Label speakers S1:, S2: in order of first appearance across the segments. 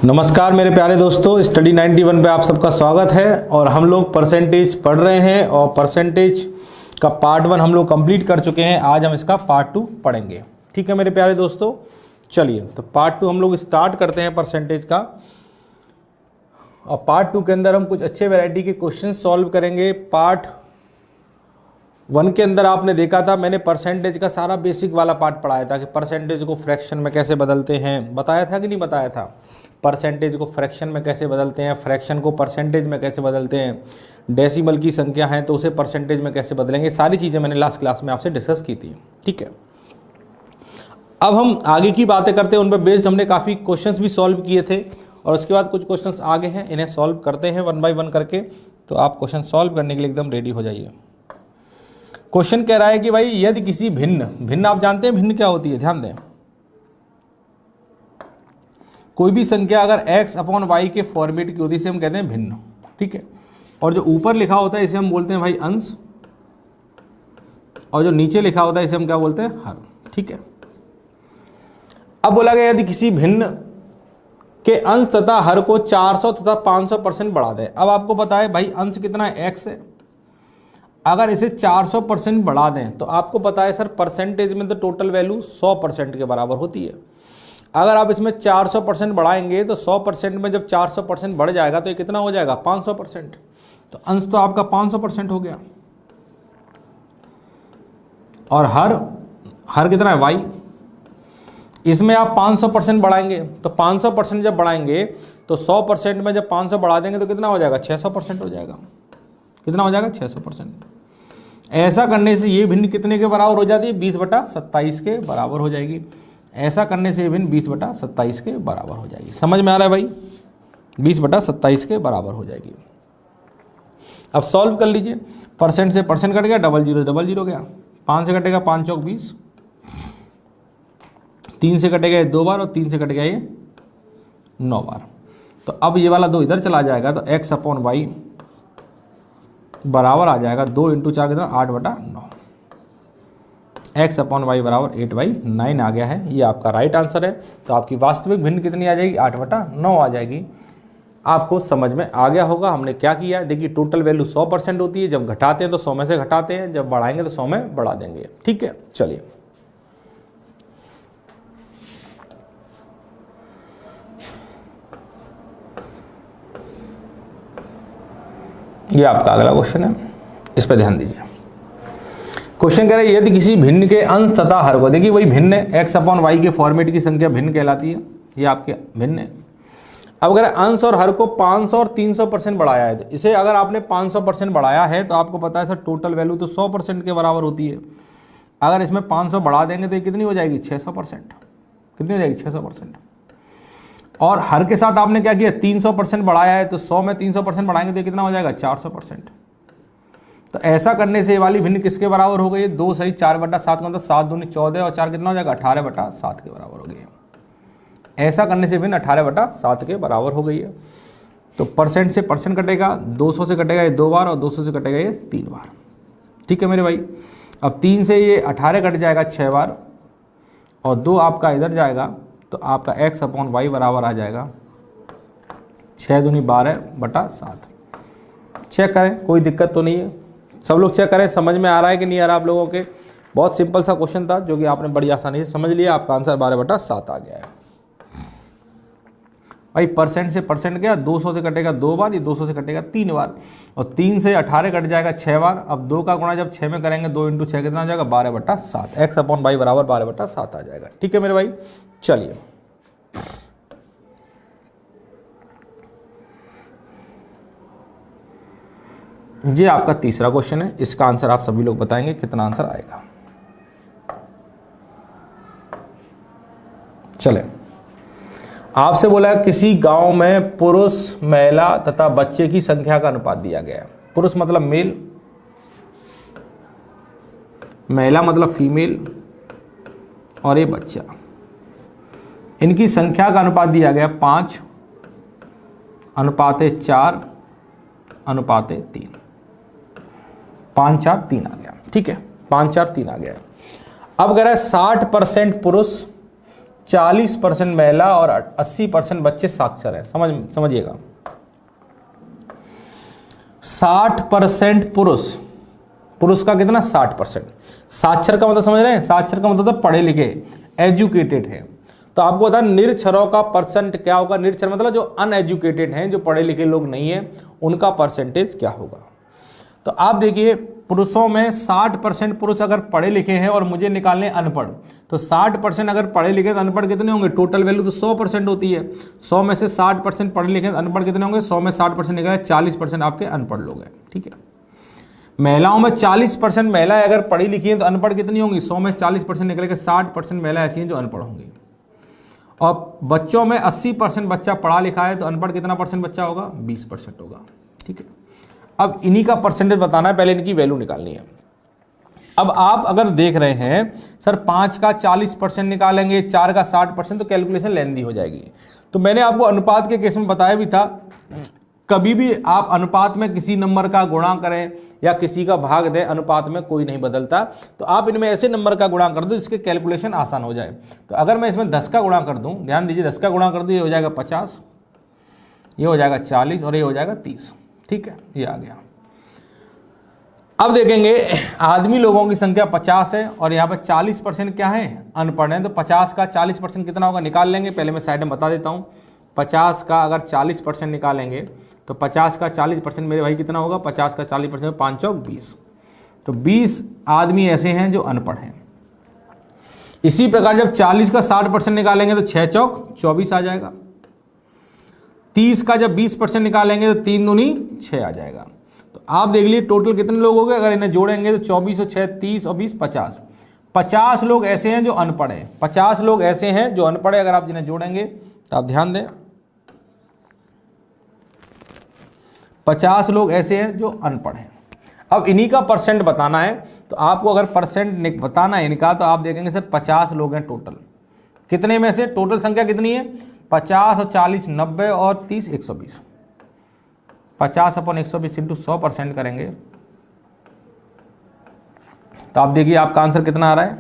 S1: नमस्कार मेरे प्यारे दोस्तों, स्टडी 91 पे आप सबका स्वागत है। और हम लोग परसेंटेज पढ़ रहे हैं और परसेंटेज का पार्ट 1 हम लोग कंप्लीट कर चुके हैं। आज हम इसका पार्ट 2 पढ़ेंगे। ठीक है मेरे प्यारे दोस्तों, चलिए तो पार्ट 2 हम लोग स्टार्ट करते हैं परसेंटेज का। और पार्ट 2 के अंदर हम कुछ अच्छे वैरायटी के क्वेश्चन सॉल्व करेंगे। पार्ट 1 के अंदर आपने देखा था, मैंने परसेंटेज का सारा बेसिक वाला पार्ट पढ़ाया था कि परसेंटेज को फ्रैक्शन में कैसे बदलते हैं, बताया था कि नहीं बताया था। परसेंटेज को फ्रैक्शन में कैसे बदलते हैं, फ्रैक्शन को परसेंटेज में कैसे बदलते हैं, डेसिमल की संख्या है तो उसे परसेंटेज में कैसे बदलेंगे, सारी चीज़ें मैंने लास्ट क्लास में आपसे डिस्कस की थी। ठीक है, अब हम आगे की बातें करते हैं। उन पर बेस्ड हमने काफ़ी क्वेश्चंस भी सॉल्व किए थे और उसके बाद कुछ क्वेश्चंस आगे हैं, इन्हें सॉल्व करते हैं 1 बाय 1 करके। तो आप क्वेश्चन सॉल्व करने के लिए एकदम रेडी हो जाइए। क्वेश्चन कह रहा है कि भाई यदि किसी भिन्न आप जानते हैं भिन्न क्या होती है, ध्यान दें। कोई भी संख्या अगर x अपॉन वाई के फॉर्मेट की होती है इसे हम कहते हैं भिन्न। ठीक है, और जो ऊपर लिखा होता है इसे हम बोलते हैं भाई अंश, और जो नीचे लिखा होता है इसे हम क्या बोलते हैं, हर। ठीक है, अब बोला गया यदि किसी भिन्न के अंश तथा हर को 400 तथा 500% बढ़ा दें। अब आपको पता है भाई अंश कितना है, x है। अगर इसे 400% बढ़ा दें तो आपको पता है सर परसेंटेज में तो टोटल वैल्यू 100% के बराबर होती है। अगर आप इसमें 400% बढ़ाएंगे तो 100% में जब 400% बढ़ जाएगा तो ये कितना हो जाएगा, 500%। तो अंश तो आपका 500% हो गया। और हर कितना है, y। इसमें आप 500% बढ़ाएंगे तो 500% जब बढ़ाएंगे तो 100% में जब 500 बढ़ा देंगे तो कितना हो जाएगा, 600% हो जाएगा। कितना हो जाएगा, 600%। ऐसा करने से ये भिन्न कितने के बराबर हो जाती है, 20/27 के बराबर हो जाएगी। ऐसा करने से ये भिन्न 20/27 के बराबर हो जाएगी। समझ में आ रहा है भाई, 20/27 के बराबर हो जाएगी। अब सॉल्व कर लीजिए। परसेंट से परसेंट कट गया, 00 गया। 5 से कटेगा 5 चौक 20, 3 से कटेगा ये 2 बार और 3 से कट गया ये 9 बार। तो अब ये वाला 2 इधर चला जाएगा तो x अपॉन वाई बराबर आ जाएगा 2 × 4 कितना, 8/9। x अपॉन वाई बराबर 8/9 आ गया है। ये आपका राइट आंसर है। तो आपकी वास्तविक भिन्न कितनी आ जाएगी, 8/9 आ जाएगी। आपको समझ में आ गया होगा हमने क्या किया। देखिए टोटल वैल्यू 100% होती है, जब घटाते हैं तो 100 में से घटाते हैं, जब बढ़ाएंगे तो 100 में बढ़ा देंगे। ठीक है, चलिए ये आपका अगला क्वेश्चन है, इस पर ध्यान दीजिए। क्वेश्चन कह रहा है यदि किसी भिन्न के अंश तथा हर को, देखिए वही भिन्न है, x अपॉन वाई के फॉर्मेट की संख्या भिन्न कहलाती है। ये आपके भिन्न है। अब अगर अंश और हर को 500 और 300% बढ़ाया है तो इसे अगर आपने 500% बढ़ाया है तो आपको पता है सर टोटल वैल्यू तो 100% के बराबर होती है। अगर इसमें 500 बढ़ा देंगे तो ये कितनी हो जाएगी, 600%। कितनी हो जाएगी, 600%। और हर के साथ आपने क्या किया, 300% बढ़ाया है तो 100 में 300% बढ़ाएंगे तो कितना हो जाएगा, 400%। तो ऐसा करने से ये वाली भिन्न किसके बराबर हो गई, 2 सही 4/7 का मतलब 7 दूनी 14 और 4 कितना हो जाएगा, 18/7 के बराबर हो गई है। ऐसा करने से भिन्न 18/7 के बराबर हो गई है। तो परसेंट से परसेंट कटेगा, 200 से कटेगा ये 2 बार और 200 से कटेगा ये 3 बार। ठीक है मेरे भाई। अब 3 से ये 18 कट जाएगा 6 बार और 2 आपका इधर जाएगा तो आपका x अपॉन वाई बराबर आ जाएगा 6 दूनी 12/7। चेक करें, कोई दिक्कत तो नहीं है। सब लोग चेक करें, समझ में आ रहा है कि नहीं आ रहा आप लोगों के। बहुत सिंपल सा क्वेश्चन था जो कि आपने बड़ी आसानी से समझ लिया। आपका आंसर 12/7 आ गया है भाई। परसेंट से परसेंट गया, 200 से कटेगा 2 बार, ये 200 से कटेगा 3 बार और 3 से 18 कट जाएगा 6 बार। अब 2 का गुणा जब 6 में करेंगे 2 × 6 कितना हो जाएगा, 12/7। x अपॉन वाई बराबर 12/7 आ जाएगा। ठीक है मेरे भाई, चलिए ये आपका तीसरा क्वेश्चन है। इसका आंसर आप सभी लोग बताएंगे कितना आंसर आएगा। चले, आपसे बोला किसी गांव में पुरुष, महिला तथा बच्चे की संख्या का अनुपात दिया गया है। पुरुष मतलब मेल, महिला मतलब फीमेल और ये बच्चा, इनकी संख्या का अनुपात दिया गया 5:4:3। 5:4:3 आ गया। ठीक है, 5:4:3 आ गया। अब कह रहा है 60% पुरुष, 40% महिला और 80% बच्चे साक्षर हैं। समझिएगा 60% पुरुष का कितना 60%। साक्षर का मतलब समझ रहे हैं, साक्षर का मतलब पढ़े लिखे, एजुकेटेड है। तो आपको बता निरक्षरों का परसेंट क्या होगा। निरक्षर मतलब जो अनएजुकेटेड हैं, जो पढ़े लिखे लोग नहीं हैं, उनका परसेंटेज क्या होगा। तो आप देखिए पुरुषों में 60% पुरुष अगर पढ़े लिखे हैं और मुझे निकालने अनपढ़, तो 60% अगर पढ़े लिखे तो अनपढ़ कितने होंगे। टोटल वैल्यू तो 100% होती है। 100 में से 60% पढ़े लिखे तो अनपढ़ कितने होंगे। 100 में 60% निकाले 40% आपके अनपढ़ लोग हैं। ठीक है। महिलाओं में 40% महिलाएं अगर पढ़ी लिखी हैं तो अनपढ़ कितनी होंगी। 100 में 40% निकलेगा 60% महिला ऐसी हैं जो अनपढ़ होंगी। और बच्चों में 80% बच्चा पढ़ा लिखा है तो अनपढ़ कितना परसेंट बच्चा होगा 20% होगा। ठीक है। अब इन्हीं का परसेंटेज बताना है, पहले इनकी वैल्यू निकालनी है। अब आप अगर देख रहे हैं सर 5 का 40% निकालेंगे, 4 का 60%, तो कैलकुलेशन लेंदी हो जाएगी। तो मैंने आपको अनुपात के केस में बताया भी था, कभी भी आप अनुपात में किसी नंबर का गुणा करें या किसी का भाग दें, अनुपात में कोई नहीं बदलता। तो आप इनमें ऐसे नंबर का गुणा कर दो जिसके कैलकुलेशन आसान हो जाए। तो अगर मैं इसमें 10 का गुणा कर दूं, ध्यान दीजिए 10 का गुणा कर दूं, ये हो जाएगा 50, ये हो जाएगा 40 और ये हो जाएगा 30। ठीक है, ये आ गया। अब देखेंगे आदमी लोगों की संख्या 50 है और यहाँ पर 40% क्या है अनपढ़ है। तो 50 का 40% कितना होगा निकाल लेंगे। पहले मैं साइड में बता देता हूँ। 50 का अगर 40% निकालेंगे तो 50 का 40% मेरे भाई कितना होगा। 50 का 40% 5 चौक 20, तो 20 आदमी ऐसे हैं जो अनपढ़ हैं। इसी प्रकार जब 40 का 60% निकालेंगे तो 6 चौक 24 आ जाएगा। 30 का जब 20% निकालेंगे तो 3 दूनी 6 आ जाएगा। तो आप देख लीजिए टोटल कितने लोग हो गए। अगर इन्हें जोड़ेंगे तो 24 और 6 30 और 20 50। 50 लोग ऐसे हैं जो अनपढ़ हैं। 50 लोग ऐसे हैं जो अनपढ़ है। अगर आप जिन्हें जोड़ेंगे तो आप ध्यान दें 50 लोग ऐसे हैं जो अनपढ़ हैं। अब इन्हीं का परसेंट बताना है। तो आपको अगर परसेंट बताना है इनका तो आप देखेंगे सर 50 लोग हैं टोटल। कितने में से टोटल संख्या कितनी है 50 और 40 90 और 30 120। 50/120 इंटू 100% करेंगे तो आप देखिए आपका आंसर कितना आ रहा है।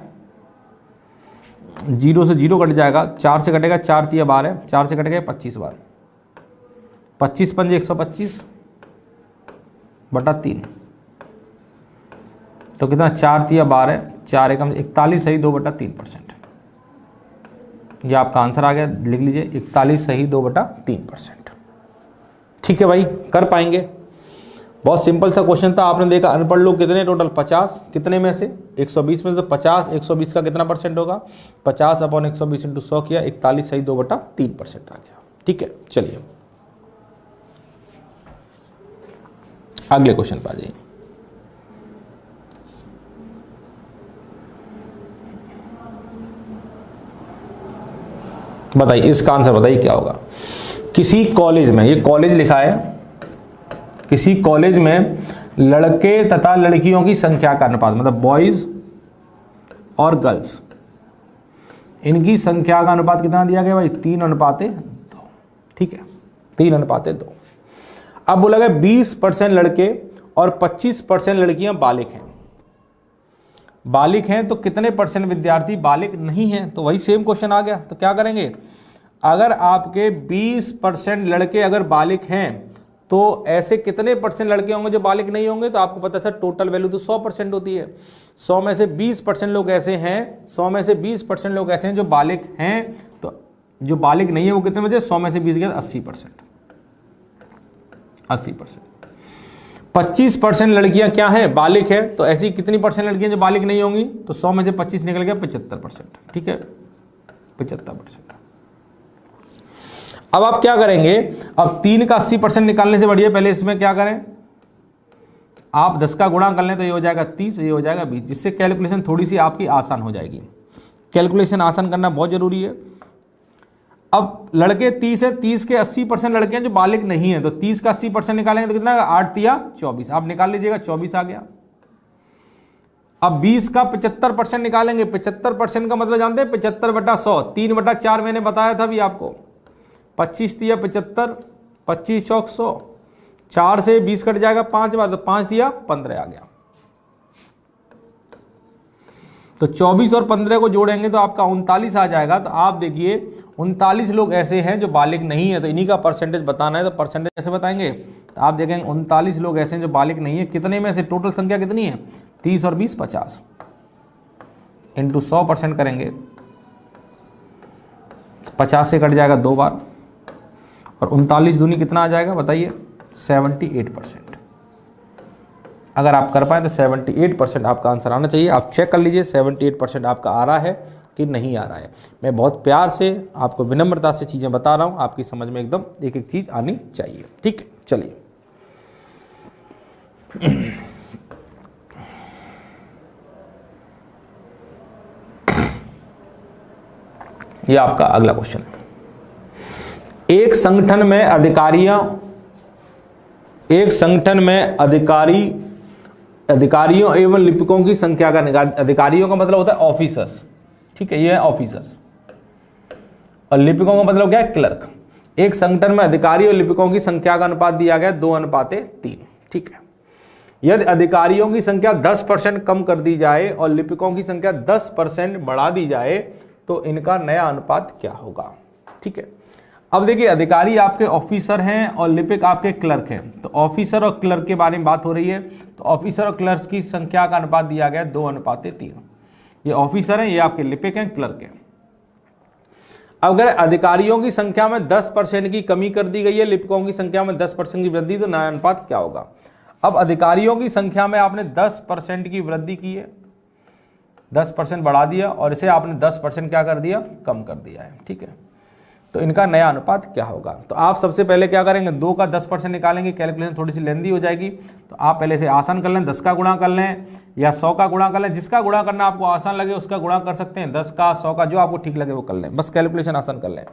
S1: 0 से 0 कट जाएगा, 4 से कटेगा 4 3 12, 4 से कटेगा 25 बार, 25 पंजे 125 बटा 3, तो कितना 4 3 12, 4 एकम 41 सही 2/3%। ये आपका आंसर आ गया। लिख लीजिए 41 सही 2/3%। ठीक है भाई, कर पाएंगे। बहुत सिंपल सा क्वेश्चन था। आपने देखा अनपढ़ लोग कितने टोटल 50, कितने में से 120 में से। तो 50 120 का कितना परसेंट होगा 50/120 इंटू 100 किया 41 सही 2/3% आ गया। ठीक है, चलिए अगले क्वेश्चन पर आ जाइए। बताइए इसका आंसर बताइए क्या होगा। किसी कॉलेज में, ये कॉलेज लिखा है, किसी कॉलेज में लड़के तथा लड़कियों की संख्या का अनुपात, मतलब बॉयज और गर्ल्स, इनकी संख्या का अनुपात कितना दिया गया भाई 3:2। ठीक है, 3:2। अब बोला गया 20% लड़के और 25% लड़कियां बालिग हैं। बालिग हैं तो कितने परसेंट विद्यार्थी बालिग नहीं हैं। तो वही सेम क्वेश्चन आ गया। तो क्या करेंगे, अगर आपके 20% लड़के अगर बालिग हैं तो ऐसे कितने परसेंट लड़के होंगे जो बालिग नहीं होंगे। तो आपको पता है टोटल वैल्यू तो 100% होती है। 100 में से 20% लोग ऐसे हैं, 100 में से 20% लोग ऐसे हैं जो बालिग हैं। तो जो बालिग नहीं है वो कितने में से 100 में से 20 गया 80%। 80%। 25% लड़कियां क्या हैं बालिग है। तो ऐसी कितनी परसेंट लड़कियां जो बालिग नहीं होंगी। तो 100 में से 25 निकल गया 75%। ठीक है, 75%। अब आप क्या करेंगे, अब 3 का 80% निकालने से बढ़िया पहले इसमें क्या करें, आप 10 का गुणा कर लें तो ये हो जाएगा 30, ये हो जाएगा 20, जिससे कैलकुलेशन थोड़ी सी आपकी आसान हो जाएगी। कैलकुलेशन आसान करना बहुत जरूरी है। अब लड़के 30 है, 30 के 80% लड़के हैं जो बालिग नहीं है। तो 30 का 80% निकालेंगे तो कितना 8 3 24, आप निकाल लीजिएगा 24 आ गया। अब 20 का 75% निकालेंगे। 75% का मतलब जानते हैं 75/100, 3/4 मैंने बताया था अभी आपको। 25 3 75, 25 चौक 100, 4 से 20 कट जाएगा 5 बार, तो 5 3 15 आ गया। तो 24 और 15 को जोड़ेंगे तो आपका 39 आ जाएगा। तो आप देखिए 39 लोग ऐसे हैं जो बालिग नहीं है, तो इन्हीं का परसेंटेज बताना है। तो परसेंटेज कैसे बताएंगे? तो आप देखेंगे 39 लोग ऐसे हैं जो बालिग नहीं है। कितने में से टोटल संख्या कितनी है? 30 और 20 50 इंटू 100% करेंगे, 50 से कट जाएगा 2 बार, और 39 दूनी कितना आ जाएगा बताइए? 78%। अगर आप कर पाए तो 78% आपका आंसर आना चाहिए। आप चेक कर लीजिए 78% आपका आ रहा है कि नहीं आ रहा है। मैं बहुत प्यार से आपको विनम्रता से चीज़ें बता रहा हूँ, आपकी समझ में एकदम एक एक चीज़ आनी चाहिए। ठीक है, चलिए ये आपका अगला क्वेश्चन है। एक संगठन में अधिकारियों एवं लिपिकों की संख्या का निकाल। अधिकारियों का मतलब होता है ऑफिसर्स, ठीक है, ये है ऑफिसर्स, और लिपिकों का मतलब क्या है? क्लर्क। एक संगठन में अधिकारी और लिपिकों की संख्या का अनुपात दिया गया 2:3। ठीक है, यदि अधिकारियों की संख्या 10% कम कर दी जाए और लिपिकों की संख्या 10% बढ़ा दी जाए तो इनका नया अनुपात क्या होगा? ठीक है, अब देखिए अधिकारी आपके ऑफिसर हैं और लिपिक आपके क्लर्क हैं। तो ऑफिसर और क्लर्क के बारे में बात हो रही है। तो ऑफिसर और क्लर्क की संख्या का अनुपात दिया गया 2:3। ये ऑफिसर हैं, ये आपके लिपिक हैं, क्लर्क हैं। अगर अधिकारियों की संख्या में 10% की कमी कर दी गई है, लिपिकों की संख्या में 10% की वृद्धि, तो नया अनुपात क्या होगा? अब अधिकारियों की संख्या में आपने 10% की वृद्धि की है, 10% बढ़ा दिया, और इसे आपने 10% क्या कर दिया? कम कर दिया है। ठीक है, तो इनका नया अनुपात क्या होगा? तो आप सबसे पहले क्या करेंगे? 2 का 10% निकालेंगे। कैलकुलेशन थोड़ी सी लेंदी हो जाएगी, तो आप पहले से आसान कर लें। 10 का गुणा कर लें या 100 का गुणा कर लें। जिसका गुणा करना आपको आसान लगे उसका गुणा कर सकते हैं। 10 का, 100 का, जो आपको ठीक लगे वो कर लें, बस कैलकुलेशन आसान कर लें।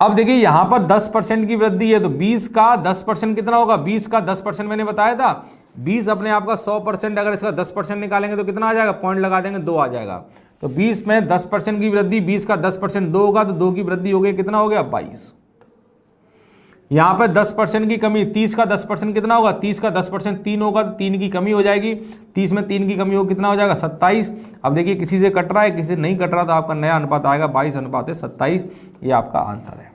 S1: अब देखिए यहां पर 10% की वृद्धि है, तो 20 का 10% कितना होगा? 20 का 10% मैंने बताया था, 20 अपने आप का 100%, अगर इसका 10% निकालेंगे तो कितना आ जाएगा? पॉइंट लगा देंगे, 2 आ जाएगा। तो 20 में 10% की वृद्धि, 20 का 10% 2 होगा, तो 2 की वृद्धि हो गई, कितना हो गया? 22। यहां पर 10% की कमी, 30 का 10% कितना होगा? 30 का 10% 3 होगा, तो 3 की कमी हो जाएगी। 30 में 3 की कमी हो, कितना हो जाएगा? 27। अब देखिए किसी से कट रहा है, किसी से नहीं कट रहा, तो आपका नया अनुपात आएगा 22:27। ये आपका आंसर है।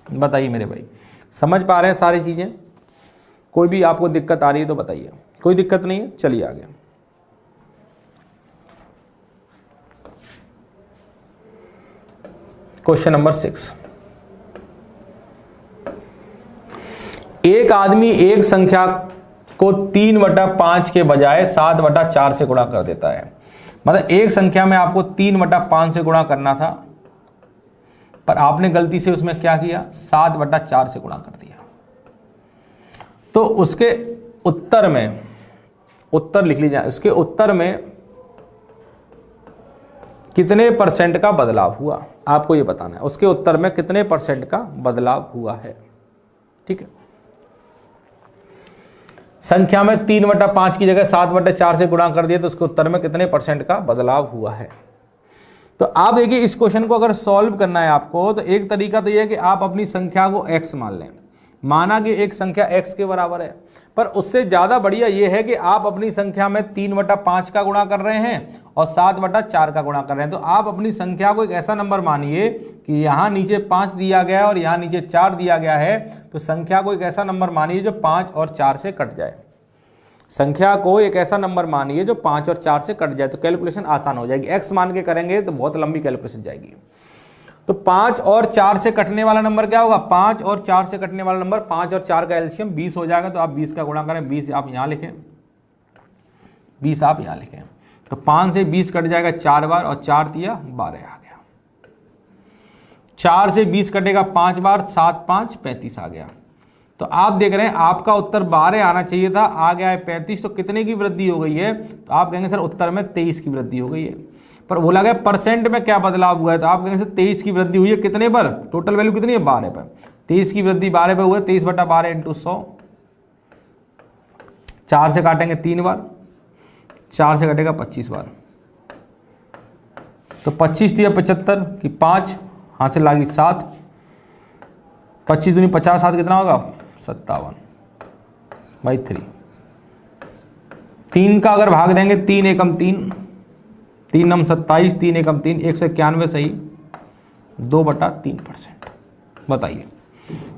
S1: बताइए मेरे भाई, समझ पा रहे हैं सारी चीजें? कोई भी आपको दिक्कत आ रही है तो बताइए। कोई दिक्कत नहीं है, चलिए आगे। Question number 6। एक आदमी एक संख्या को 3/5 के बजाय 7/4 से गुणा कर देता है। मतलब एक संख्या में आपको 3/5 से गुणा करना था, पर आपने गलती से उसमें क्या किया? 7/4 से गुणा कर दिया। तो उसके उत्तर में, उत्तर लिख लीजिए, उसके उत्तर में कितने % का बदलाव हुआ, आपको ये बताना है। उसके उत्तर में कितने % का बदलाव हुआ है? ठीक है, संख्या में 3/5 की जगह 7/4 से गुणा कर दिया, तो उसके उत्तर में कितने % का बदलाव हुआ है? तो आप देखिए इस क्वेश्चन को अगर सॉल्व करना है आपको, तो एक तरीका तो यह है कि आप अपनी संख्या को x मान लें। माना कि एक संख्या x के बराबर है, पर उससे ज़्यादा बढ़िया ये है कि आप अपनी संख्या में 3/5 का गुणा कर रहे हैं और 7/4 का गुणा कर रहे हैं। तो आप अपनी संख्या को एक ऐसा नंबर मानिए कि यहाँ नीचे 5 दिया गया है और यहाँ नीचे 4 दिया गया है, तो संख्या को एक ऐसा नंबर मानिए जो 5 और 4 से कट जाए। संख्या को एक ऐसा नंबर मानिए जो 5 और 4 से कट जाए, तो कैलकुलेशन आसान हो जाएगी। x मान के करेंगे तो बहुत लंबी कैलकुलेशन जाएगी। तो 5 और 4 से कटने वाला नंबर क्या होगा? 5 और 4 से कटने वाला नंबर, 5 और 4 का एलसीएम 20 हो जाएगा। तो आप 20 का गुणा करें, 20 आप यहाँ लिखें, 20 आप यहाँ लिखें। तो 5 से 20 कट जाएगा 4 बार, और 4 दिया 12 आ गया। 4 से 20 कटेगा 5 बार, 7 5 35 आ गया। तो आप देख रहे हैं आपका उत्तर 12 आना चाहिए था, आ गया है 35। तो कितने की वृद्धि हो गई है? तो आप कहेंगे सर उत्तर में 23 की वृद्धि हो गई है। पर बोला गया % में क्या बदलाव हुआ है, तो आप कहेंगे सर 23 की वृद्धि हुई है कितने पर? टोटल वैल्यू कितनी है? 12 पर। 23 की वृद्धि 12 पर हुआ है, 23/12 इंटू 100। 4 से काटेंगे 3 बार, 4 से कटेगा 25 बार। तो 25 दिया 75 की 5 हाथ से लागी 7, 25 दूनी 50, 7 कितना होगा? 57/3। 3 का अगर भाग देंगे, 3 एकम 3, 3 नम 27, 3 एकम 3, 191 सही, 2/3%। बताइए,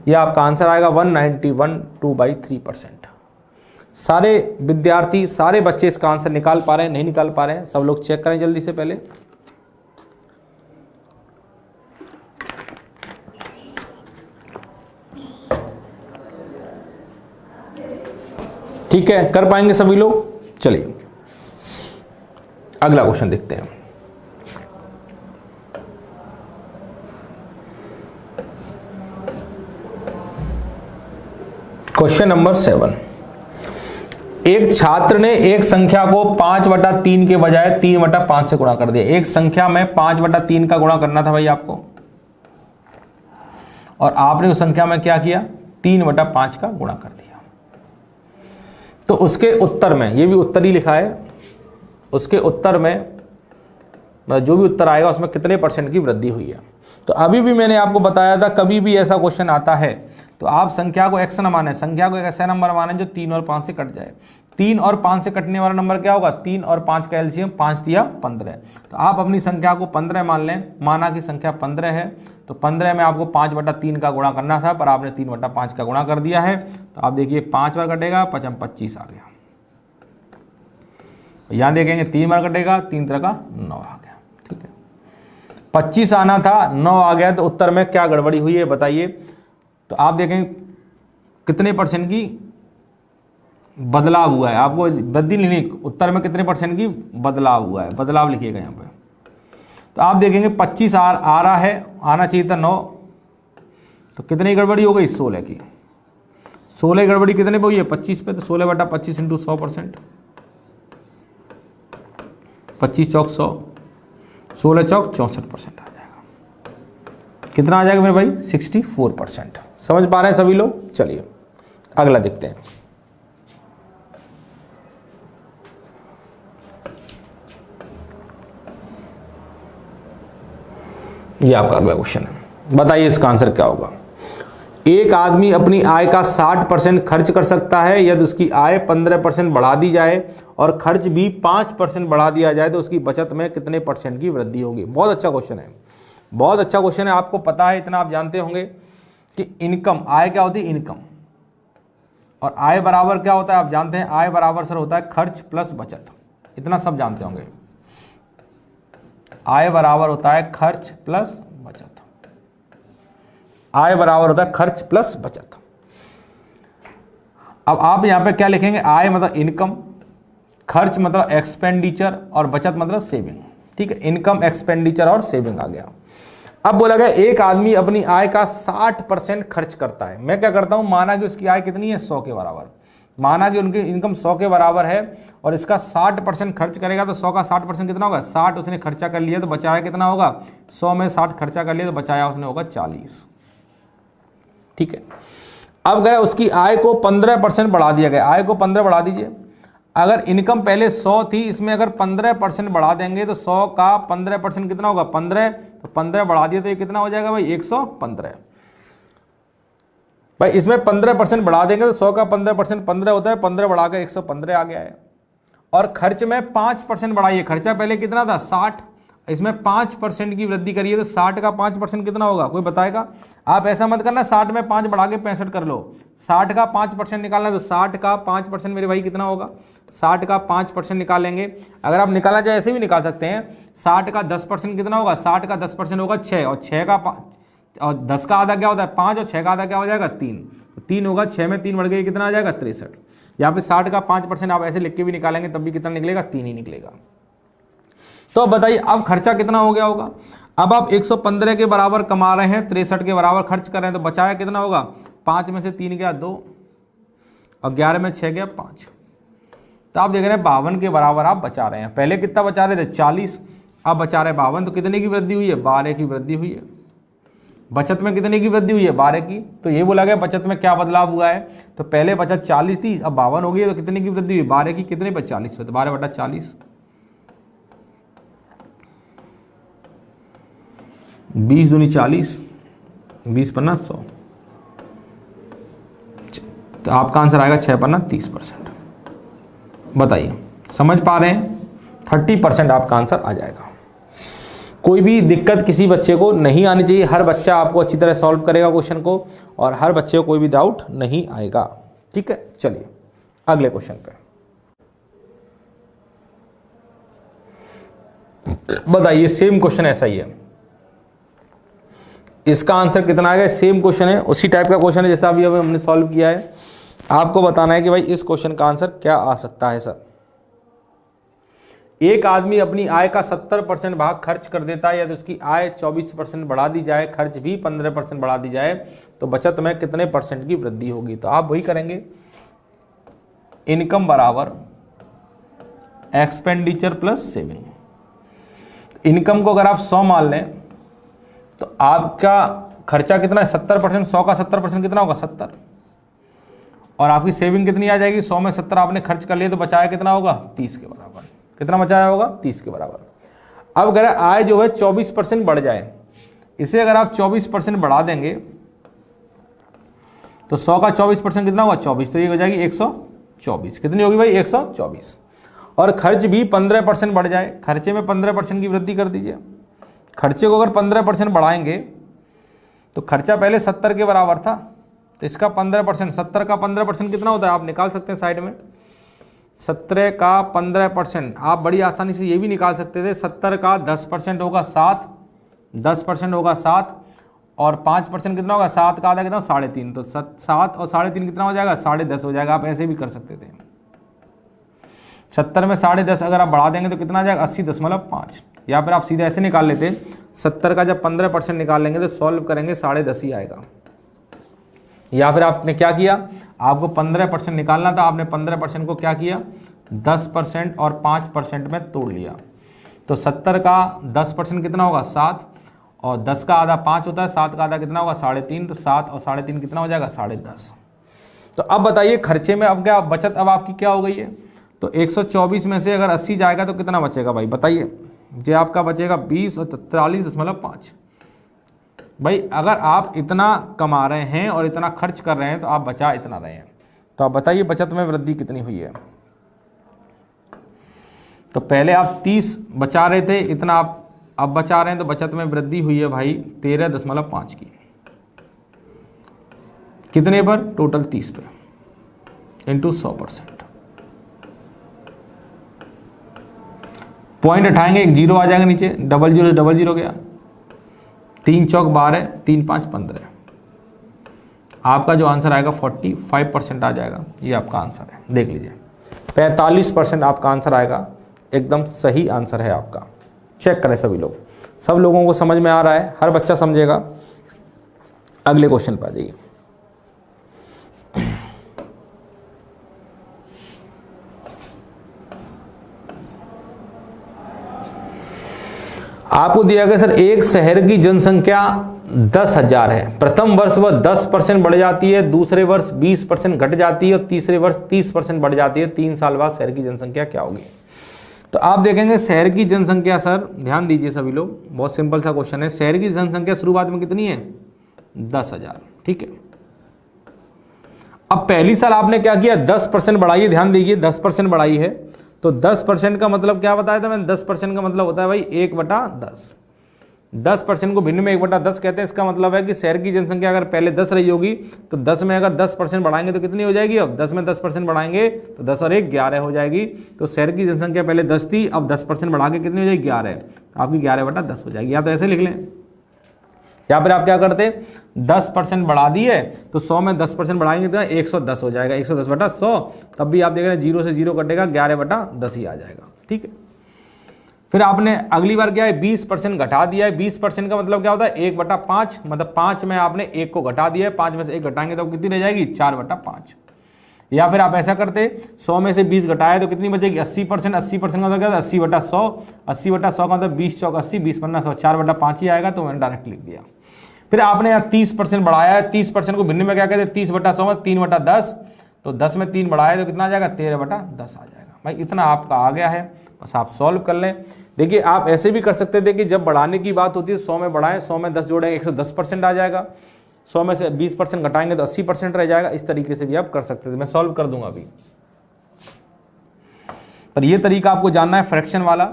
S1: यह आपका आंसर आएगा 191 2/3%। सारे विद्यार्थी, सारे बच्चे इसका आंसर निकाल पा रहे हैं, नहीं निकाल पा रहे हैं? सब लोग चेक करें जल्दी से पहले। ठीक है, कर पाएंगे सभी लोग? चलिए अगला क्वेश्चन देखते हैं। Question number 7। एक छात्र ने एक संख्या को 5/3 के बजाय 3/5 से गुणा कर दिया। एक संख्या में 5/3 का गुणा करना था भाई आपको, और आपने उस संख्या में क्या किया, 3/5 का गुणा कर दिया। तो उसके उत्तर में, ये भी उत्तर ही लिखा है, उसके उत्तर में जो भी उत्तर आएगा उसमें कितने % की वृद्धि हुई है। तो अभी भी मैंने आपको बताया था, कभी भी ऐसा क्वेश्चन आता है तो आप संख्या को x न माने, संख्या को एक ऐसा नंबर माने जो 3 और 5 से कट जाए। 3 और 5 से कटने वाला नंबर क्या होगा, 3 और 5 का एलसीएम 5 दिया 15। तो आप अपनी संख्या को 15 मान लें, माना कि संख्या 15 है, तो 15 में आपको 5/3 का गुणा करना था, पर आपने 3/5 का गुणा कर दिया है। तो आप देखिए 5 बार कटेगा, 5 25 आ गया। यहाँ देखेंगे 3 बार कटेगा, 3 तरह का 9 आ गया। ठीक है, 25 आना था, 9 आ गया, तो उत्तर में क्या गड़बड़ी हुई है बताइए। तो आप देखें कितने % की बदलाव हुआ है, आपको वृद्धि नहीं, उत्तर में कितने % की बदलाव हुआ है, बदलाव लिखिएगा यहाँ पे। तो आप देखेंगे 25 आ रहा है, आना चाहिए था 9, तो कितनी गड़बड़ी हो गई, 16 की। 16 गड़बड़ी कितने पे हुई है, 25 पे, तो 16/25 × 100%, 25 चौक 100, 16 चौक 64% आ जाएगा। कितना आ जाएगा मेरे भाई, 64%। समझ पा रहे हैं सभी लोग? चलिए अगला देखते हैं। ये आपका अगला क्वेश्चन है, बताइए इसका आंसर क्या होगा। एक आदमी अपनी आय का 60% खर्च कर सकता है यदि उसकी आय 15% बढ़ा दी जाए और खर्च भी 5% बढ़ा दिया जाए, तो उसकी बचत में कितने % की वृद्धि होगी। बहुत अच्छा क्वेश्चन है, बहुत अच्छा क्वेश्चन है। आपको पता है, इतना आप जानते होंगे कि इनकम, आय क्या होती है, इनकम, और आय बराबर क्या होता है, आप जानते हैं, आय बराबर सर होता है खर्च प्लस बचत। इतना सब जानते होंगे, आय बराबर होता है खर्च प्लस बचत। आय बराबर होता है खर्च प्लस बचत। अब आप यहां पे क्या लिखेंगे, आय मतलब इनकम, खर्च मतलब एक्सपेंडिचर, और बचत मतलब सेविंग। ठीक है, इनकम, एक्सपेंडिचर और सेविंग आ गया। अब बोला गया एक आदमी अपनी आय का 60% खर्च करता है। मैं क्या करता हूं, माना कि उसकी आय कितनी है, 100 के बराबर, माना कि उनकी इनकम 100 के बराबर है और इसका 60% खर्च करेगा, तो 100 का 60% कितना होगा, 60 उसने खर्चा कर लिया, तो बचाया कितना होगा, 100 में 60 खर्चा कर लिया, तो बचाया उसने होगा 40। ठीक है, अब अगर उसकी आय को 15% बढ़ा दिया गया, आय को 15 बढ़ा दीजिए। अगर इनकम पहले 100 थी, इसमें अगर 15% बढ़ा देंगे तो 100 का 15% कितना होगा, 15, तो 15 बढ़ा दिया तो ये कितना हो जाएगा भाई, 115। भाई इसमें 15% बढ़ा देंगे तो 100 का 15% 15 होता है, 15 बढ़ा कर 115 आ गया है। और खर्च में 5% बढ़ाइए, खर्चा पहले कितना था, 60, इसमें 5% की वृद्धि करिए, तो 60 का 5% कितना होगा, कोई बताएगा। आप ऐसा मत करना 60 में 5 बढ़ा के 65 कर लो, 60 का 5% निकालना है, तो 60 का 5% मेरे भाई कितना होगा, 60 का 5% निकालेंगे। अगर आप निकाला जाए ऐसे भी निकाल सकते हैं, 60 का 10% कितना होगा, 60 का 10% होगा 6, और 6 का और 10 का आधा क्या होता है 5, और 6 का आधा क्या हो जाएगा 3, तो 3 होगा, 6 में 3 बढ़ गए कितना आ जाएगा 63। यहाँ पे 60 का 5% आप ऐसे लिख के भी निकालेंगे तब भी कितना निकलेगा, 3 ही निकलेगा। तो अब बताइए अब खर्चा कितना हो गया होगा। अब आप 115 के बराबर कमा रहे हैं, 63 के बराबर खर्च कर रहे हैं, तो बचाया कितना होगा, 5 में से 3 गया 2, और 11 में 6 गया 5, तो आप देख रहे हैं 52 के बराबर आप बचा रहे हैं। पहले कितना बचा रहे थे 40, अब बचा रहे 52, तो कितने की वृद्धि हुई है, 12 की वृद्धि हुई है। बचत में कितने की वृद्धि हुई है, 12 की। तो ये बोला गया बचत में क्या बदलाव हुआ है, तो पहले बचत 40 थी, अब 52 हो गई है, तो कितने की वृद्धि हुई, 12 की, कितने पर 40 पे, तो 12/40, 20 दूनी 40, 20 पन्ना 100, तो आपका आंसर आएगा 6 पन्ना 30%। बताइए समझ पा रहे हैं, 30% आपका आंसर आ जाएगा। कोई भी दिक्कत किसी बच्चे को नहीं आनी चाहिए, हर बच्चा आपको अच्छी तरह सॉल्व करेगा क्वेश्चन को और हर बच्चे को कोई भी डाउट नहीं आएगा। ठीक है, चलिए अगले क्वेश्चन पे बताइए। सेम क्वेश्चन ऐसा ही है, इसका आंसर कितना आएगा? सेम क्वेश्चन है, उसी टाइप का क्वेश्चन है जैसा अभी हमने सॉल्व किया है। आपको बताना है कि भाई इस क्वेश्चन का आंसर क्या आ सकता है सर। एक आदमी अपनी आय का 70% भाग खर्च कर देता है, या तो उसकी आय 24% बढ़ा दी जाए, खर्च भी 15% बढ़ा दी जाए, तो बचत में कितने % की वृद्धि होगी? तो आप वही करेंगे, इनकम बराबर एक्सपेंडिचर प्लस सेविंग। इनकम को अगर आप 100 मान लें तो आपका खर्चा कितना है? 70%। 100 का 70% कितना होगा? 70। और आपकी सेविंग कितनी आ जाएगी? 100 में 70 आपने खर्च कर लिया तो बचाया कितना होगा? 30 के बराबर। कितना बचाया होगा? 30 के बराबर। अब अगर आय जो है 24% बढ़ जाए, इसे अगर आप 24% बढ़ा देंगे तो 100 का 24% कितना होगा? 24। तो ये हो जाएगी 124। कितनी होगी भाई? 124। और खर्च भी 15% बढ़ जाए, खर्चे में 15% की वृद्धि कर दीजिए। खर्चे को अगर 15% बढ़ाएंगे तो खर्चा पहले 70 के बराबर था, तो इसका 15%, 70 का 15% कितना होता है? आप निकाल सकते हैं साइड में। 70 का 15% आप बड़ी आसानी से ये भी निकाल सकते थे। 70 का 10% होगा 7, 10% होगा 7 और 5% कितना होगा? 7 का आधा कितना? 3.5। तो 7 और 3.5 कितना हो जाएगा? 10.5 हो जाएगा। आप ऐसे भी कर सकते थे। 70 में 10.5 अगर आप बढ़ा देंगे तो कितना आ जाएगा? 80.5। या फिर आप सीधे ऐसे निकाल लेते, 70 का जब 15% निकाल लेंगे तो सॉल्व करेंगे 10.5 ही आएगा। या फिर आपने क्या किया, आपको 15% निकालना था, आपने 15% को क्या किया? 10% और 5% में तोड़ लिया। तो 70 का 10% कितना होगा? 7 और 10 का आधा 5 होता है, 7 का आधा कितना होगा? 3.5। तो 7 और 3.5 कितना हो जाएगा? 10.5। तो अब बताइए खर्चे में अब क्या बचत अब आपकी क्या हो गई है? तो 124 में से अगर 80 जाएगा तो कितना बचेगा भाई बताइए? जो आपका बचेगा 20 और 43.5। भाई अगर आप इतना कमा रहे हैं और इतना खर्च कर रहे हैं तो आप बचा इतना रहे हैं, तो आप बताइए बचत में वृद्धि कितनी हुई है? तो पहले आप 30 बचा रहे थे, इतना आप अब बचा रहे हैं, तो बचत में वृद्धि हुई है भाई 13.5 की। कितने पर? टोटल 30 पे इंटू 100%। पॉइंट उठाएंगे, एक जीरो आ जाएगा नीचे, डबल जीरो से डबल जीरो गया, 3 चौक 12, 3 5 15। आपका जो आंसर आएगा 45% आ जाएगा। ये आपका आंसर है, देख लीजिए 45% आपका आंसर आएगा। एकदम सही आंसर है आपका। चेक करें सभी लोग, सब लोगों को समझ में आ रहा है, हर बच्चा समझेगा। अगले क्वेश्चन पर आ जाइए। आपको दिया गया सर एक शहर की जनसंख्या 10,000 है। प्रथम वर्ष वह 10% बढ़ जाती है, दूसरे वर्ष 20% घट जाती है और तीसरे वर्ष 30% बढ़ जाती है। 3 साल बाद शहर की जनसंख्या क्या होगी? तो आप देखेंगे शहर की जनसंख्या, सर ध्यान दीजिए सभी लोग, बहुत सिंपल सा क्वेश्चन है। शहर की जनसंख्या शुरुआत में कितनी है? 10,000, ठीक है। अब पहली साल आपने क्या किया? 10% बढ़ाइए, ध्यान दीजिए 10% बढ़ाई है। तो 10% का मतलब क्या बताया था मैंने? 10% का मतलब होता है भाई 1/10। 10% को भिन्न में 1/10 कहते हैं। इसका मतलब है कि शहर की जनसंख्या अगर पहले 10 रही होगी तो 10 में अगर 10% बढ़ाएंगे तो कितनी हो जाएगी? अब 10 में 10% बढ़ाएंगे तो 10 और 1 11 हो जाएगी। तो शहर की जनसंख्या पहले 10 थी, अब 10% बढ़ा के कितनी हो जाएगी? 11। तो आपकी 11/10 हो जाएगी। या तो ऐसे लिख लें, या फिर आप क्या करते, 10% बढ़ा दिए तो 100 में 10% बढ़ाएंगे तो 110 हो जाएगा। 110/100, तब भी आप देख रहे हैं 0 से 0 कटेगा, 11/10 ही आ जाएगा, ठीक है। फिर आपने अगली बार क्या है? 20% घटा दिया है। 20% का मतलब क्या होता है? 1/5, मतलब 5 में आपने 1 को घटा दिया है, 5 में से 1 घटाएंगे तो कितनी रह जाएगी? 4/5। या फिर आप ऐसा करते, 100 में से 20 घटाया तो कितनी बचेगी? 80%। 80% का मतलब क्या? 80/100। 80/100 का मतलब 20 चौक 80, 20 पन्ना 100, 4/5 ही आएगा। तो मैंने डायरेक्ट लिख दिया। फिर आपने यहाँ 30% बढ़ाया है। 30% को भिन्न में क्या कहते हैं? 30/100 में 3/10। तो 10 में 3 बढ़ाया तो कितना आ जाएगा? 13/10 आ जाएगा। भाई इतना आपका आ गया है, बस आप सॉल्व कर लें। देखिए आप ऐसे भी कर सकते थे कि जब बढ़ाने की बात होती है 100 में बढ़ाएं, 100 में 10 जोड़ेंगे 110% आ जाएगा। 100 में से 20% घटाएंगे तो 80% रह जाएगा। इस तरीके से भी आप कर सकते थे, मैं सॉल्व कर दूंगा अभी। पर ये तरीका आपको जानना है फ्रैक्शन वाला,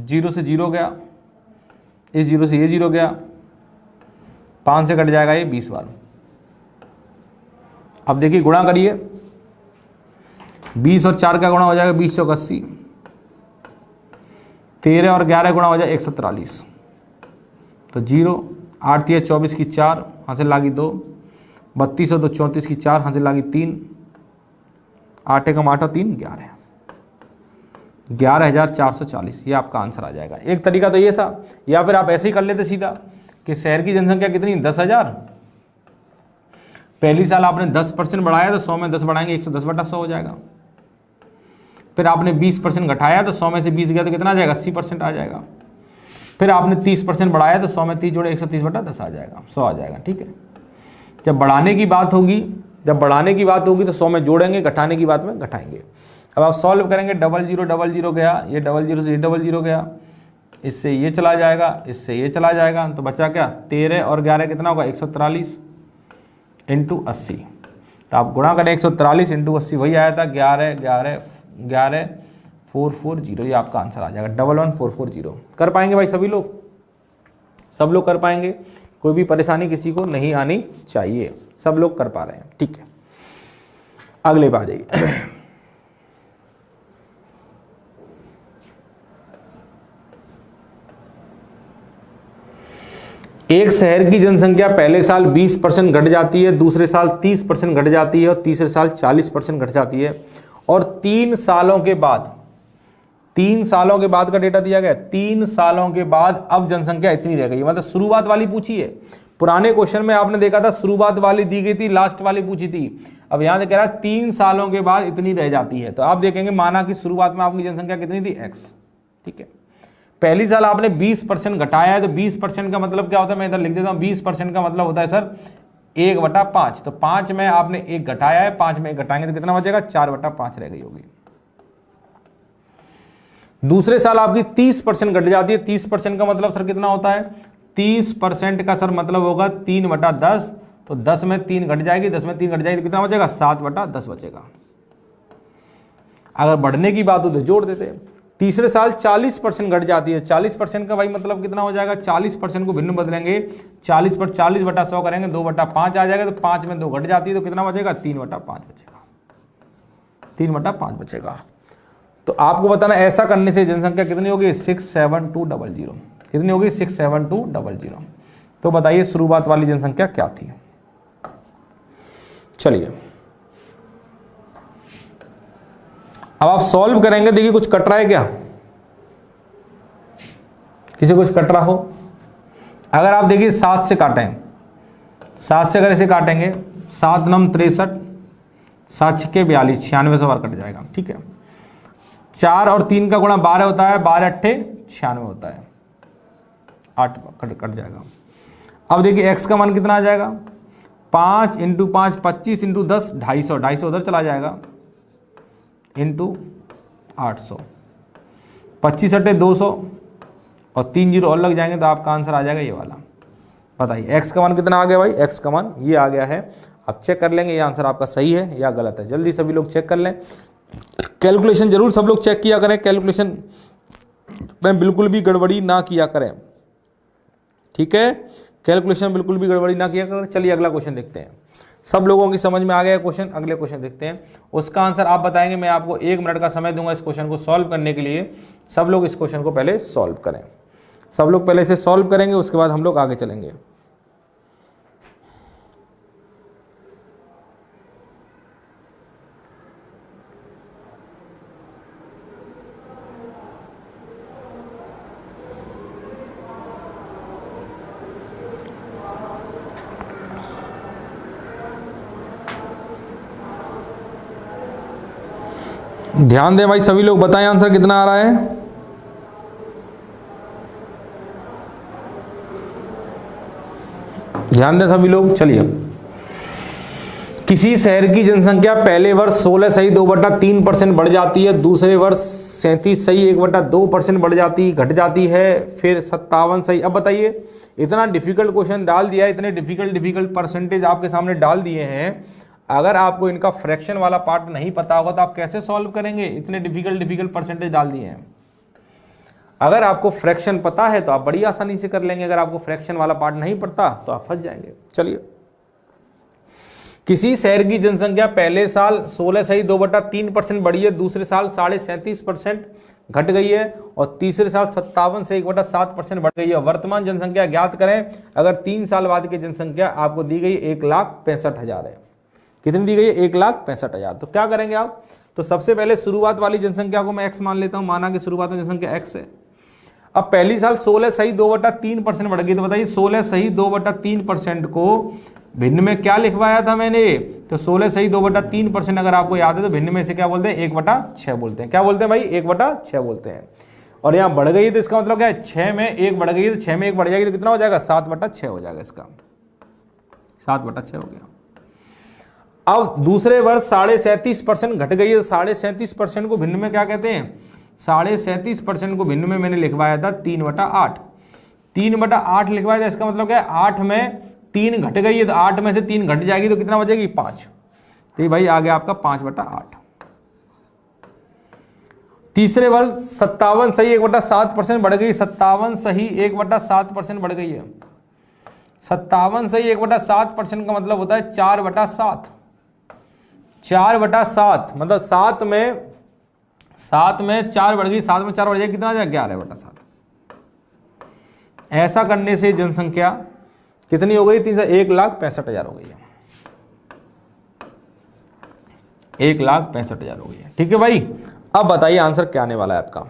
S1: 0 से 0 गया, इस 0 से ये 0 गया, 5 से कट जाएगा ये 20 बार। अब देखिए गुणा करिए, 20 और 4 का गुणा हो जाएगा 20 चौक 80, 13 और 11 गुणा हो जाएगा 143, तो 0, 8 3 24 की 4, हासिल लागी 2, 32 और 2 34 की 4, हासिल लागी 3, 8 एकम 8 और 3 11, 11,440, ये आपका आंसर आ जाएगा। एक तरीका तो ये था, या फिर आप ऐसे ही कर लेते सीधा कि शहर की जनसंख्या कितनी, 10,000, पहली साल आपने 10% बढ़ाया तो 100 में 10 बढ़ाएंगे 110/100 हो जाएगा। फिर आपने 20% घटाया तो 100 में से 20 गया तो कितना आ जाएगा, 80% आ जाएगा। फिर आपने 30% बढ़ाया तो 100 में 30 जोड़े 130/10 आ जाएगा, 100 आ जाएगा। ठीक है, जब बढ़ाने की बात होगी तो 100 में जोड़ेंगे, घटाने की बात में घटाएंगे। अब आप सॉल्व करेंगे, 0000 गया, ये 00 से ये 00 गया, इससे ये चला जाएगा, इससे ये चला जाएगा, तो बचा क्या, 13 और 11 कितना होगा, 143 इंटू 80। तो आप गुणा करें 143 इंटू 80, वही आया था 11,440, ये आपका आंसर आ जाएगा, 11440। कर पाएंगे भाई सभी लोग, सब लोग कर पाएंगे, कोई भी परेशानी किसी को नहीं आनी चाहिए, सब लोग कर पा रहे हैं। ठीक है, अगले पे आ जाइए। एक शहर की जनसंख्या पहले साल 20% घट जाती है, दूसरे साल 30% घट जाती है और तीसरे साल 40% घट जाती है, और 3 सालों के बाद का डेटा दिया गया, 3 सालों के बाद अब जनसंख्या इतनी रह गई। मतलब शुरुआत वाली पूछी है, पुराने क्वेश्चन में आपने देखा था शुरुआत वाली दी गई थी, लास्ट वाली पूछी थी। अब यहां से कह रहा है 3 सालों के बाद इतनी रह जाती है। तो आप देखेंगे, माना कि शुरुआत में आपकी जनसंख्या कितनी थी, x। ठीक है, पहली साल आपने 20% घटाया है, तो 20% का मतलब क्या होता है, मैं इधर लिख देता हूं, 20% का मतलब होता है सर 1/5। तो 5 में आपने 1 घटाया है, 5 में 1 घटाएंगे तो कितना बचेगा, 4/5 रह गई होगी। दूसरे साल आपकी 30% घट जाती है, 30% का मतलब सर कितना होता है, 30% का सर मतलब होगा 3/10, तो 10 में 3 घट जाएगी, 10 में 3 घट जाएगी तो कितना बचेगा, 7/10 बचेगा। अगर बढ़ने की बात हो तो जोड़ देते। तीसरे साल 40% घट जाती है, 40% का भाई मतलब कितना हो जाएगा, 40% को भिन्न बदलेंगे, 40 पर 40/100 करेंगे, 2/5 आ जाएगा, तो 5 में 2 घट जाती है तो कितना बचेगा, 3/5 बचेगा, 3/5 बचेगा। तो आपको बताना ऐसा करने से जनसंख्या कितनी होगी, 67200, कितनी होगी, 67200। तो बताइए शुरुआत वाली जनसंख्या क्या थी। चलिए अब आप सॉल्व करेंगे, देखिए कुछ कट रहा है क्या, किसी कुछ कट रहा हो। अगर आप देखिए 7 से काटें, 7 से अगर इसे काटेंगे, 7 9 63, 7 6 42, 96 बार कट जाएगा। ठीक है, 4 और 3 का गुणा 12 होता है, 12 8 96 होता है, 8 कट जाएगा। अब देखिए x का मान कितना आ जाएगा, 5 × 5 25 × 10 250, 250 उधर चला जाएगा, इंटू 800, 25 8 200 और 3 जीरो और लग जाएंगे तो आपका आंसर आ जाएगा ये वाला। बताइए x का मान कितना आ गया भाई, x का मान ये आ गया है। आप चेक कर लेंगे ये आंसर आपका सही है या गलत है, जल्दी सभी लोग चेक कर लें। कैलकुलेशन जरूर सब लोग चेक किया करें, कैलकुलेशन में बिल्कुल भी गड़बड़ी ना किया करें। ठीक है, कैलकुलेशन बिल्कुल भी गड़बड़ी ना किया करें। चलिए अगला क्वेश्चन देखते हैं। सब लोगों की समझ में आ गया क्वेश्चन, अगले क्वेश्चन देखते हैं, उसका आंसर आप बताएंगे। मैं आपको 1 मिनट का समय दूंगा इस क्वेश्चन को सॉल्व करने के लिए। सब लोग इस क्वेश्चन को पहले सॉल्व करें, सब लोग पहले इसे सॉल्व करेंगे, उसके बाद हम लोग आगे चलेंगे। ध्यान दें भाई सभी लोग, बताएं आंसर कितना आ रहा है। ध्यान दें सभी लोग। चलिए, किसी शहर की जनसंख्या पहले वर्ष 16 सही 2/3% बढ़ जाती है, दूसरे वर्ष 37 सही 1/2% बढ़ जाती घट जाती है, फिर 57 सही। अब बताइए, इतना डिफिकल्ट क्वेश्चन डाल दिया, इतने डिफिकल्ट परसेंटेज आपके सामने डाल दिए हैं। अगर आपको इनका फ्रैक्शन वाला पार्ट नहीं पता होगा तो आप कैसे सॉल्व करेंगे, इतने डिफिकल्ट परसेंटेज डाल दिए हैं। अगर आपको फ्रैक्शन पता है तो आप बड़ी आसानी से कर लेंगे, अगर आपको फ्रैक्शन वाला पार्ट नहीं पता तो आप फंस जाएंगे। चलिए, किसी शहर की जनसंख्या पहले साल 16.2/3% बढ़ी है, दूसरे साल 37.5% घट गई है और तीसरे साल 57 से 1/7% बढ़ गई है। वर्तमान जनसंख्या ज्ञात करें अगर 3 साल बाद की जनसंख्या आपको दी गई 1,65,000 है। कितनी दी गई है? 1,65,000। तो क्या करेंगे आप? तो सबसे पहले शुरुआत वाली जनसंख्या को मैं x मान लेता हूं, माना कि शुरुआत में जनसंख्या x है। अब पहली साल 16.2/3% बढ़ गई, तो बताइए 16.2/3% को भिन्न में क्या लिखवाया था मैंने? तो 16.2/3% अगर आपको याद है तो भिन्न में से क्या बोलते हैं? 1/6 बोलते हैं। क्या बोलते हैं भाई? 1/6 बोलते हैं। और यहाँ बढ़ गई तो इसका मतलब क्या है? 6 में 1 बढ़ गई तो 6 में 1 बढ़ जाएगी तो कितना हो जाएगा? 7/6 हो जाएगा। इसका 7/6 हो गया। अब दूसरे वर्ष 37.5% घट गई है, तो 37.5% को भिन्न में क्या कहते हैं? 37.5% को भिन्न में मैंने लिखवाया था 3/8। 3/8 लिखवाया था, इसका मतलब क्या है? 8 में 3 घट गई है तो 8 में से 3 घट जाएगी तो कितना बचेगी? 5। तो भाई आ गया आपका 5/8। तीसरे वर्ष 57 सही 1/7% बढ़ गई, 57 सही 1/7% बढ़ गई है। 57 सही 1/7% का मतलब होता है 4/7। 4/7 मतलब 7 में 4 बढ़ गई, 7 में 4 बढ़ जाएगी, कितना आ जाएगा? 11/7। ऐसा करने से जनसंख्या कितनी हो गई? 1,65,000 हो गई है। 1,65,000 हो गई है। ठीक है भाई, अब बताइए आंसर क्या आने वाला है आपका?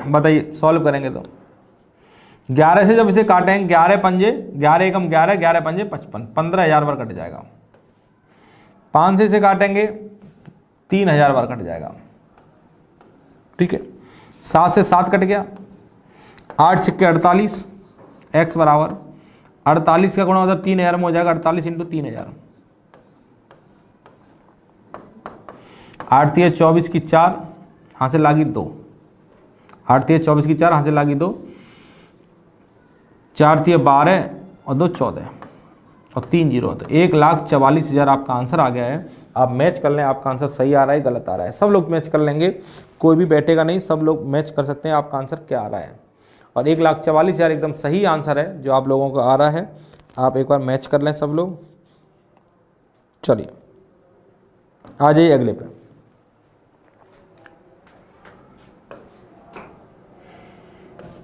S1: बताइए, सॉल्व करेंगे तो 11 से जब इसे काटेंगे, 11 पंजे 11 एकम 11, 11 पंजे 55, 15,000 बार कट जाएगा। 5 से इसे काटेंगे 3,000 बार कट जाएगा। ठीक है, 7 से 7 कट गया, 8 छक्के 48, x बराबर 48 का गुणा मतलब 3,000 में हो जाएगा। 48 × 3,000, 8 × 24 की 4 हासिल लागी 2, 8 × 24 की 4 हासिल लागी 2, 4 × 12 और 2 14 और 3 0, तो 1,44,000 आपका आंसर आ गया है। आप मैच कर लें, आपका आंसर सही आ रहा है गलत आ रहा है। सब लोग मैच कर लेंगे, कोई भी बैठेगा नहीं, सब लोग मैच कर सकते हैं आपका आंसर क्या आ रहा है। और 1,44,000 एकदम सही आंसर है जो आप लोगों को आ रहा है। आप एक बार मैच कर लें सब लोग। चलिए आ जाइए अगले पे।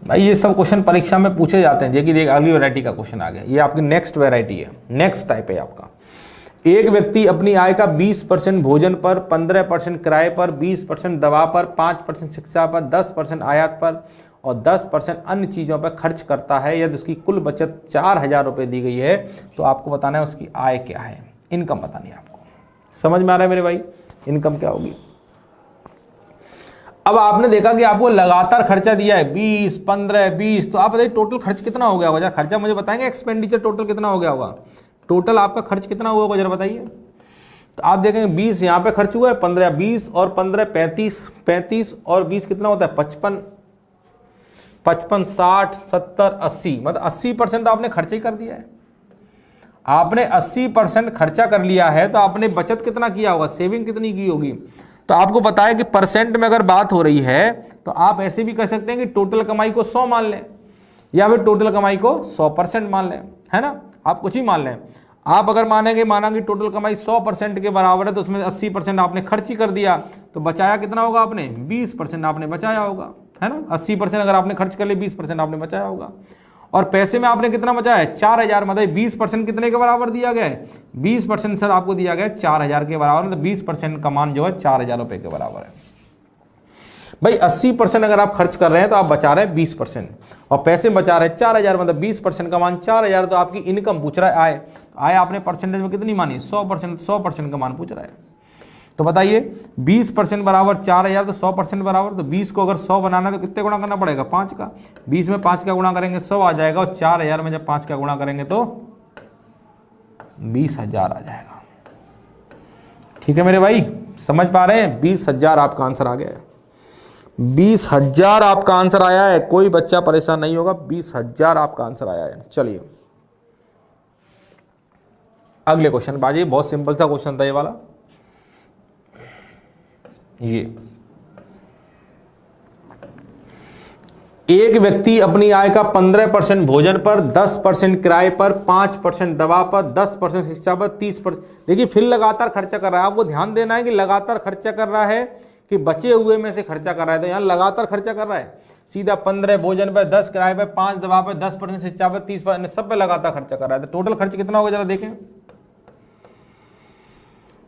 S1: भाई ये सब क्वेश्चन परीक्षा में पूछे जाते हैं। देखिए अगली वैरायटी का क्वेश्चन आ गया, ये आपकी नेक्स्ट वैरायटी है, नेक्स्ट टाइप है आपका। एक व्यक्ति अपनी आय का 20% भोजन पर, 15% किराए पर, 20% दवा पर, 5% शिक्षा पर, 10% आयात पर और 10% अन्य चीज़ों पर खर्च करता है। यदि उसकी कुल बचत 4,000 रुपये दी गई है तो आपको बताना है उसकी आय क्या है, इनकम बतानी है आपको। समझ में आ रहा है मेरे भाई? इनकम क्या होगी? अब आपने देखा कि आपको लगातार खर्चा दिया है 20, 15, 20, तो आप बताइए टोटल खर्च कितना हो गया होगा? जरा खर्चा मुझे बताएंगे, एक्सपेंडिचर टोटल कितना हो गया होगा? टोटल आपका खर्च कितना हुआ होगा जरा बताइए। तो आप देखेंगे 20 यहाँ पे खर्च हुआ है, 15 20 और 15 35, 35 और 20 कितना होता है? 55, 55 60 70 80, मतलब 80% तो आपने खर्चा ही कर दिया है। आपने 80% खर्चा कर लिया है तो आपने बचत कितना किया होगा, सेविंग कितनी की होगी? तो आपको पता है कि परसेंट में अगर बात हो रही है तो आप ऐसे भी कर सकते हैं कि टोटल कमाई को 100 मान लें या फिर टोटल कमाई को 100% मान लें, है ना? आप कुछ ही मान लें। आप अगर माना कि टोटल कमाई 100% के बराबर है तो उसमें 80% आपने खर्च ही कर दिया, तो बचाया कितना होगा आपने? 20% आपने बचाया होगा, है ना? 80% अगर आपने खर्च कर लिया, 20% आपने बचाया होगा। और पैसे में आपने कितना बचाया है? 4,000, मतलब 20% कितने के बराबर दिया गया है? 20% सर आपको दिया गया है 4,000 के बराबर, मतलब 20% का मान जो है 4,000 रुपये के बराबर है। भाई 80% अगर आप खर्च कर रहे हैं तो आप बचा रहे हैं 20% और पैसे बचा रहे हैं 4,000, मतलब 20% का मान 4,000। तो आपकी इनकम पूछ रहा है आय, आय आपने परसेंटेज में कितनी मानी? 100%, 100% का मान पूछ रहा है। तो बताइए 20% बराबर 4,000, तो 100% बराबर, तो 20 को अगर 100 बनाना है तो कितने गुणा करना पड़ेगा? 5 का। 20 में 5 का गुणा करेंगे 100 आ जाएगा और 4,000 में जब 5 का गुणा करेंगे तो 20,000 आ जाएगा। ठीक है मेरे भाई, समझ पा रहे हैं? 20,000 आपका आंसर आ गया है। 20,000 आपका आंसर आया है, कोई बच्चा परेशान नहीं होगा। 20,000 आपका आंसर आया है। चलिए अगले क्वेश्चन पे आ जाइए, बहुत सिंपल सा क्वेश्चन था ये वाला। ये एक व्यक्ति अपनी आय का 15% भोजन पर, 10% किराए पर, 5% दवा पर, 10% शिक्षा पर, 30%। देखिए फिर लगातार खर्चा कर रहा है। आपको ध्यान देना है कि लगातार खर्चा कर रहा है कि बचे हुए में से खर्चा कर रहा है। तो यहाँ लगातार खर्चा कर रहा है, सीधा 15 भोजन पर, 10 किराए पर, 5 दवा पर, 10% शिक्षा पर, 30%, सब पे लगातार खर्चा कर रहा है। तो टोटल खर्च कितना होगा जरा देखें।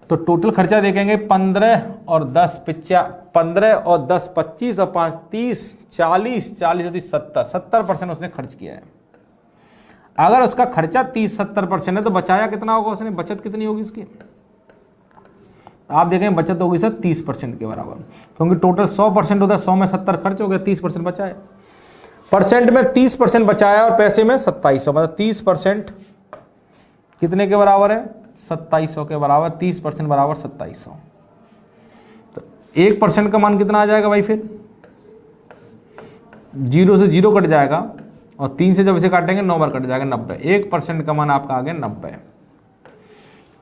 S1: तो टोटल खर्चा देखेंगे 15 और 10 25 और 5 30, 40 होती 70% उसने खर्च किया है। अगर उसका खर्चा 30-70% है तो बचाया कितना होगा उसने, बचत कितनी होगी उसकी। आप देखें बचत होगी सर 30% के बराबर, क्योंकि टोटल 100% होता है, 100 में 70 खर्च हो गया, 30% बचा है। परसेंट में 30% बचाया और पैसे में 2700, मतलब 30% कितने के बराबर है, 2700 के बराबर। 30% बराबर 2700। तो 1% का मान कितना आ जाएगा भाई, फिर 0 से 0 कट जाएगा और 3 से जब इसे काटेंगे 9 बार कट जाएगा, 90। 1% का मान आपका आ गया 90।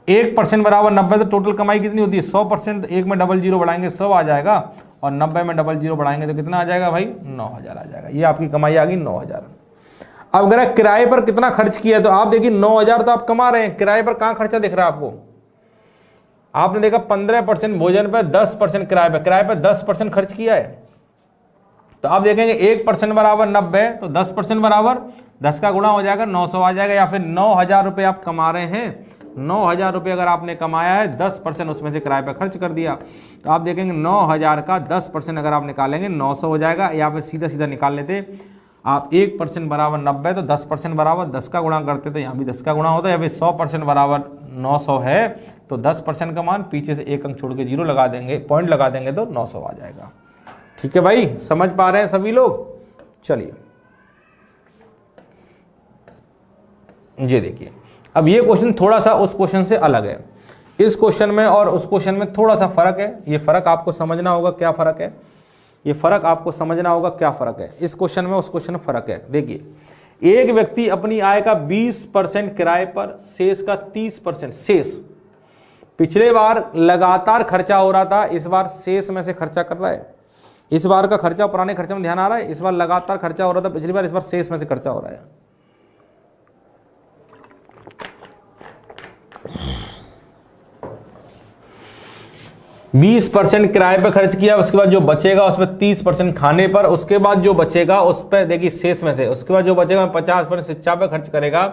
S1: 1% बराबर 90। तो टोटल कमाई कितनी होती है 100%। 1 में डबल 0 बढ़ाएंगे 100 आ जाएगा और 90 में डबल 0 बढ़ाएंगे तो कितना आ जाएगा भाई, 9000 आ जाएगा। ये आपकी कमाई आ गई 9000। अब अगर किराए पर कितना खर्च किया है तो आप देखिए 9000 तो आप कमा रहे हैं, किराए पर कहां खर्चा दिख रहा है आपको। आपने देखा 15% भोजन पर, 10% किराए पर, किराए पर 10% खर्च किया है। तो आप देखेंगे 1% बराबर 90, तो 10% बराबर 10 का गुणा हो जाएगा, 900 आ जाएगा। या फिर 9000 रुपये आप कमा रहे हैं, 9000 रुपये अगर आपने कमाया है, 10% उसमें से किराए पर खर्च कर दिया, तो आप देखेंगे 9000 का 10% अगर आप निकालेंगे 900 हो जाएगा। या फिर सीधा सीधा निकाल लेते आप, 1% बराबर 90, तो 10% बराबर 10 का गुणा करते तो यहाँ भी 10 का गुणा होता है। या फिर 100% बराबर 900 है तो 10% का मान पीछे से एक अंक छोड़ के 0 लगा देंगे, पॉइंट लगा देंगे तो 900 आ जाएगा। ठीक है भाई, समझ पा रहे हैं सभी लोग। चलिए ये देखिए, अब ये क्वेश्चन थोड़ा सा उस क्वेश्चन से अलग है। इस क्वेश्चन में और उस क्वेश्चन में थोड़ा सा फर्क है। ये फर्क आपको समझना होगा, क्या फर्क है ये फर्क आपको समझना होगा, क्या फर्क है इस क्वेश्चन में उस क्वेश्चन में फर्क है। देखिए, एक व्यक्ति अपनी आय का 20% किराए पर, शेष का 30%, शेष पिछले बार लगातार खर्चा हो रहा था, इस बार शेष में से खर्चा कर रहा है। इस बार का खर्चा पुराने खर्चे में ध्यान आ रहा है, इस बार लगातार खर्चा हो रहा था पिछली बार, इस बार शेष में से खर्चा हो रहा है। 20% किराए पे खर्च किया, उसके बाद जो बचेगा उसमें 30% खाने पर, उसके बाद जो बचेगा उस पर देखिए शेष में से, उसके बाद जो बचेगा 50% शिक्षा पे खर्च करेगा।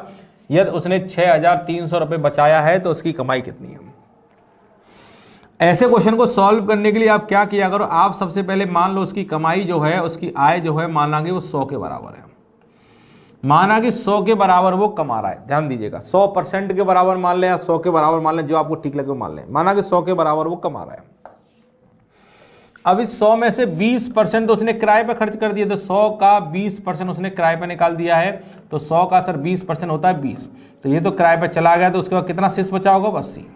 S1: यदि उसने 6300 रुपये बचाया है तो उसकी कमाई कितनी है। ऐसे क्वेश्चन को सॉल्व करने के लिए आप क्या किया करो, आप सबसे पहले मान लो उसकी कमाई जो है, उसकी आय जो है, माना कि वो 100 के बराबर है। माना कि 100 के बराबर वो कमा रहा है, ध्यान दीजिएगा, 100% के बराबर मान लें या 100 के बराबर मान लें, जो आपको ठीक लगे वो मान लें। माना कि 100 के बराबर वो कमा रहा है। अब इस 100 में से 20% तो उसने किराए पे खर्च कर दिया, तो 100 का 20% उसने किराए पे निकाल दिया है, तो 100 का सर 20% होता है 20, तो ये तो किराए पे चला गया। तो उसके बाद कितना शेष बचा होगा, 80।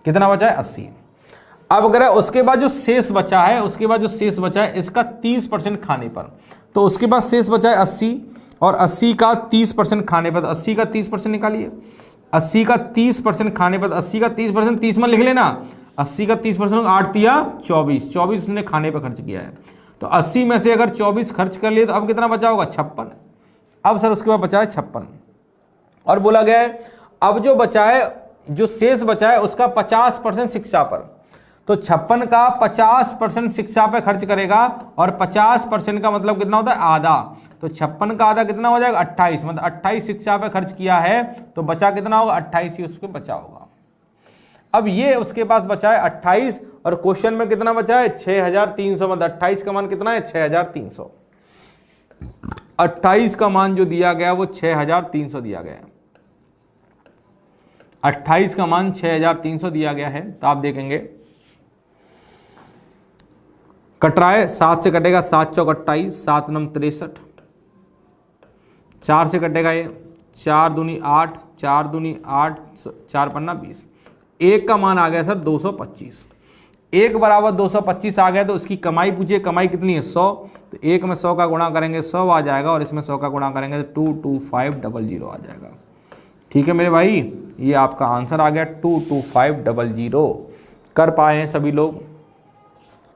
S1: कितना बचा है, 80। अब अगर उसके बाद जो शेष बचा है, उसके बाद जो शेष बचा है इसका 30% खाने पर, तो उसके बाद शेष बचा है 80, और 80 का 30% खाने पर, 80 का 30% निकालिए। 80 का 30% खाने पर, 80 का 30%, 30 में लिख लेना, 80 का 30%, 8 दिया 24, 24 उसने खाने पर खर्च किया है। तो 80 में से अगर 24 खर्च कर लिए तो अब कितना बचा होगा, 56। अब सर उसके बाद बचा है 56, और बोला गया है अब जो बचा है, जो शेष बचा है उसका 50% शिक्षा पर, तो 56 का 50% शिक्षा पे खर्च करेगा, और 50% का मतलब कितना होता है, आधा। तो 56 का आधा कितना हो जाएगा, 28, मतलब 28 शिक्षा पे खर्च किया है, तो बचा कितना होगा, 28 ही उसके बचा होगा। अब ये उसके पास बचा है 28, और क्वेश्चन में कितना बचा है, 6300, मतलब 28 का मान कितना है, 6300। 28 का मान जो दिया गया वो 6300 दिया गया है। 28 का मान 6300 दिया गया है। तो आप देखेंगे कट रहा है, 7 से कटेगा, 7 चौक 28, 7 नम 63, 4 से कटेगा ये, 4 दूनी 8, 4 दूनी 8, 4 पन्ना 20। एक का मान आ गया सर 225, एक बराबर 225 आ गया। तो उसकी कमाई पूछिए, कमाई कितनी है, 100, तो एक में 100 का गुणा करेंगे 100 आ जाएगा, और इसमें 100 का गुणा करेंगे तो 22500 आ जाएगा। ठीक है मेरे भाई, ये आपका आंसर आ गया 22500। कर पाए हैं सभी लोग,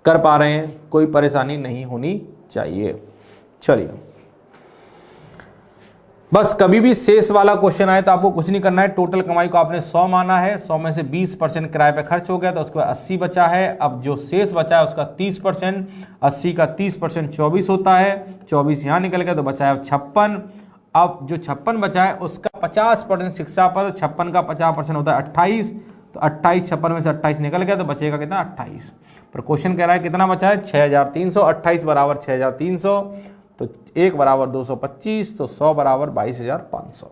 S1: कर पा रहे हैं, कोई परेशानी नहीं होनी चाहिए। चलिए, बस कभी भी शेष वाला क्वेश्चन आए तो आपको कुछ नहीं करना है, टोटल कमाई को आपने 100 माना है, 100 में से 20% किराए पे खर्च हो गया तो उसके बाद 80 बचा है। अब जो शेष बचा है उसका 30%, 80 का 30% 24 होता है, 24 यहाँ निकल गया तो बचा है 56। अब जो 56 बचा है उसका 50% शिक्षा पर, 56 का 50% होता है 28, तो 28 56 में से 28 निकल गया तो बचेगा कितना 28। पर क्वेश्चन कह रहा है कितना बचा है 6300, 28 बराबर 6300, तो 1 बराबर 225, तो 100 बराबर 22500।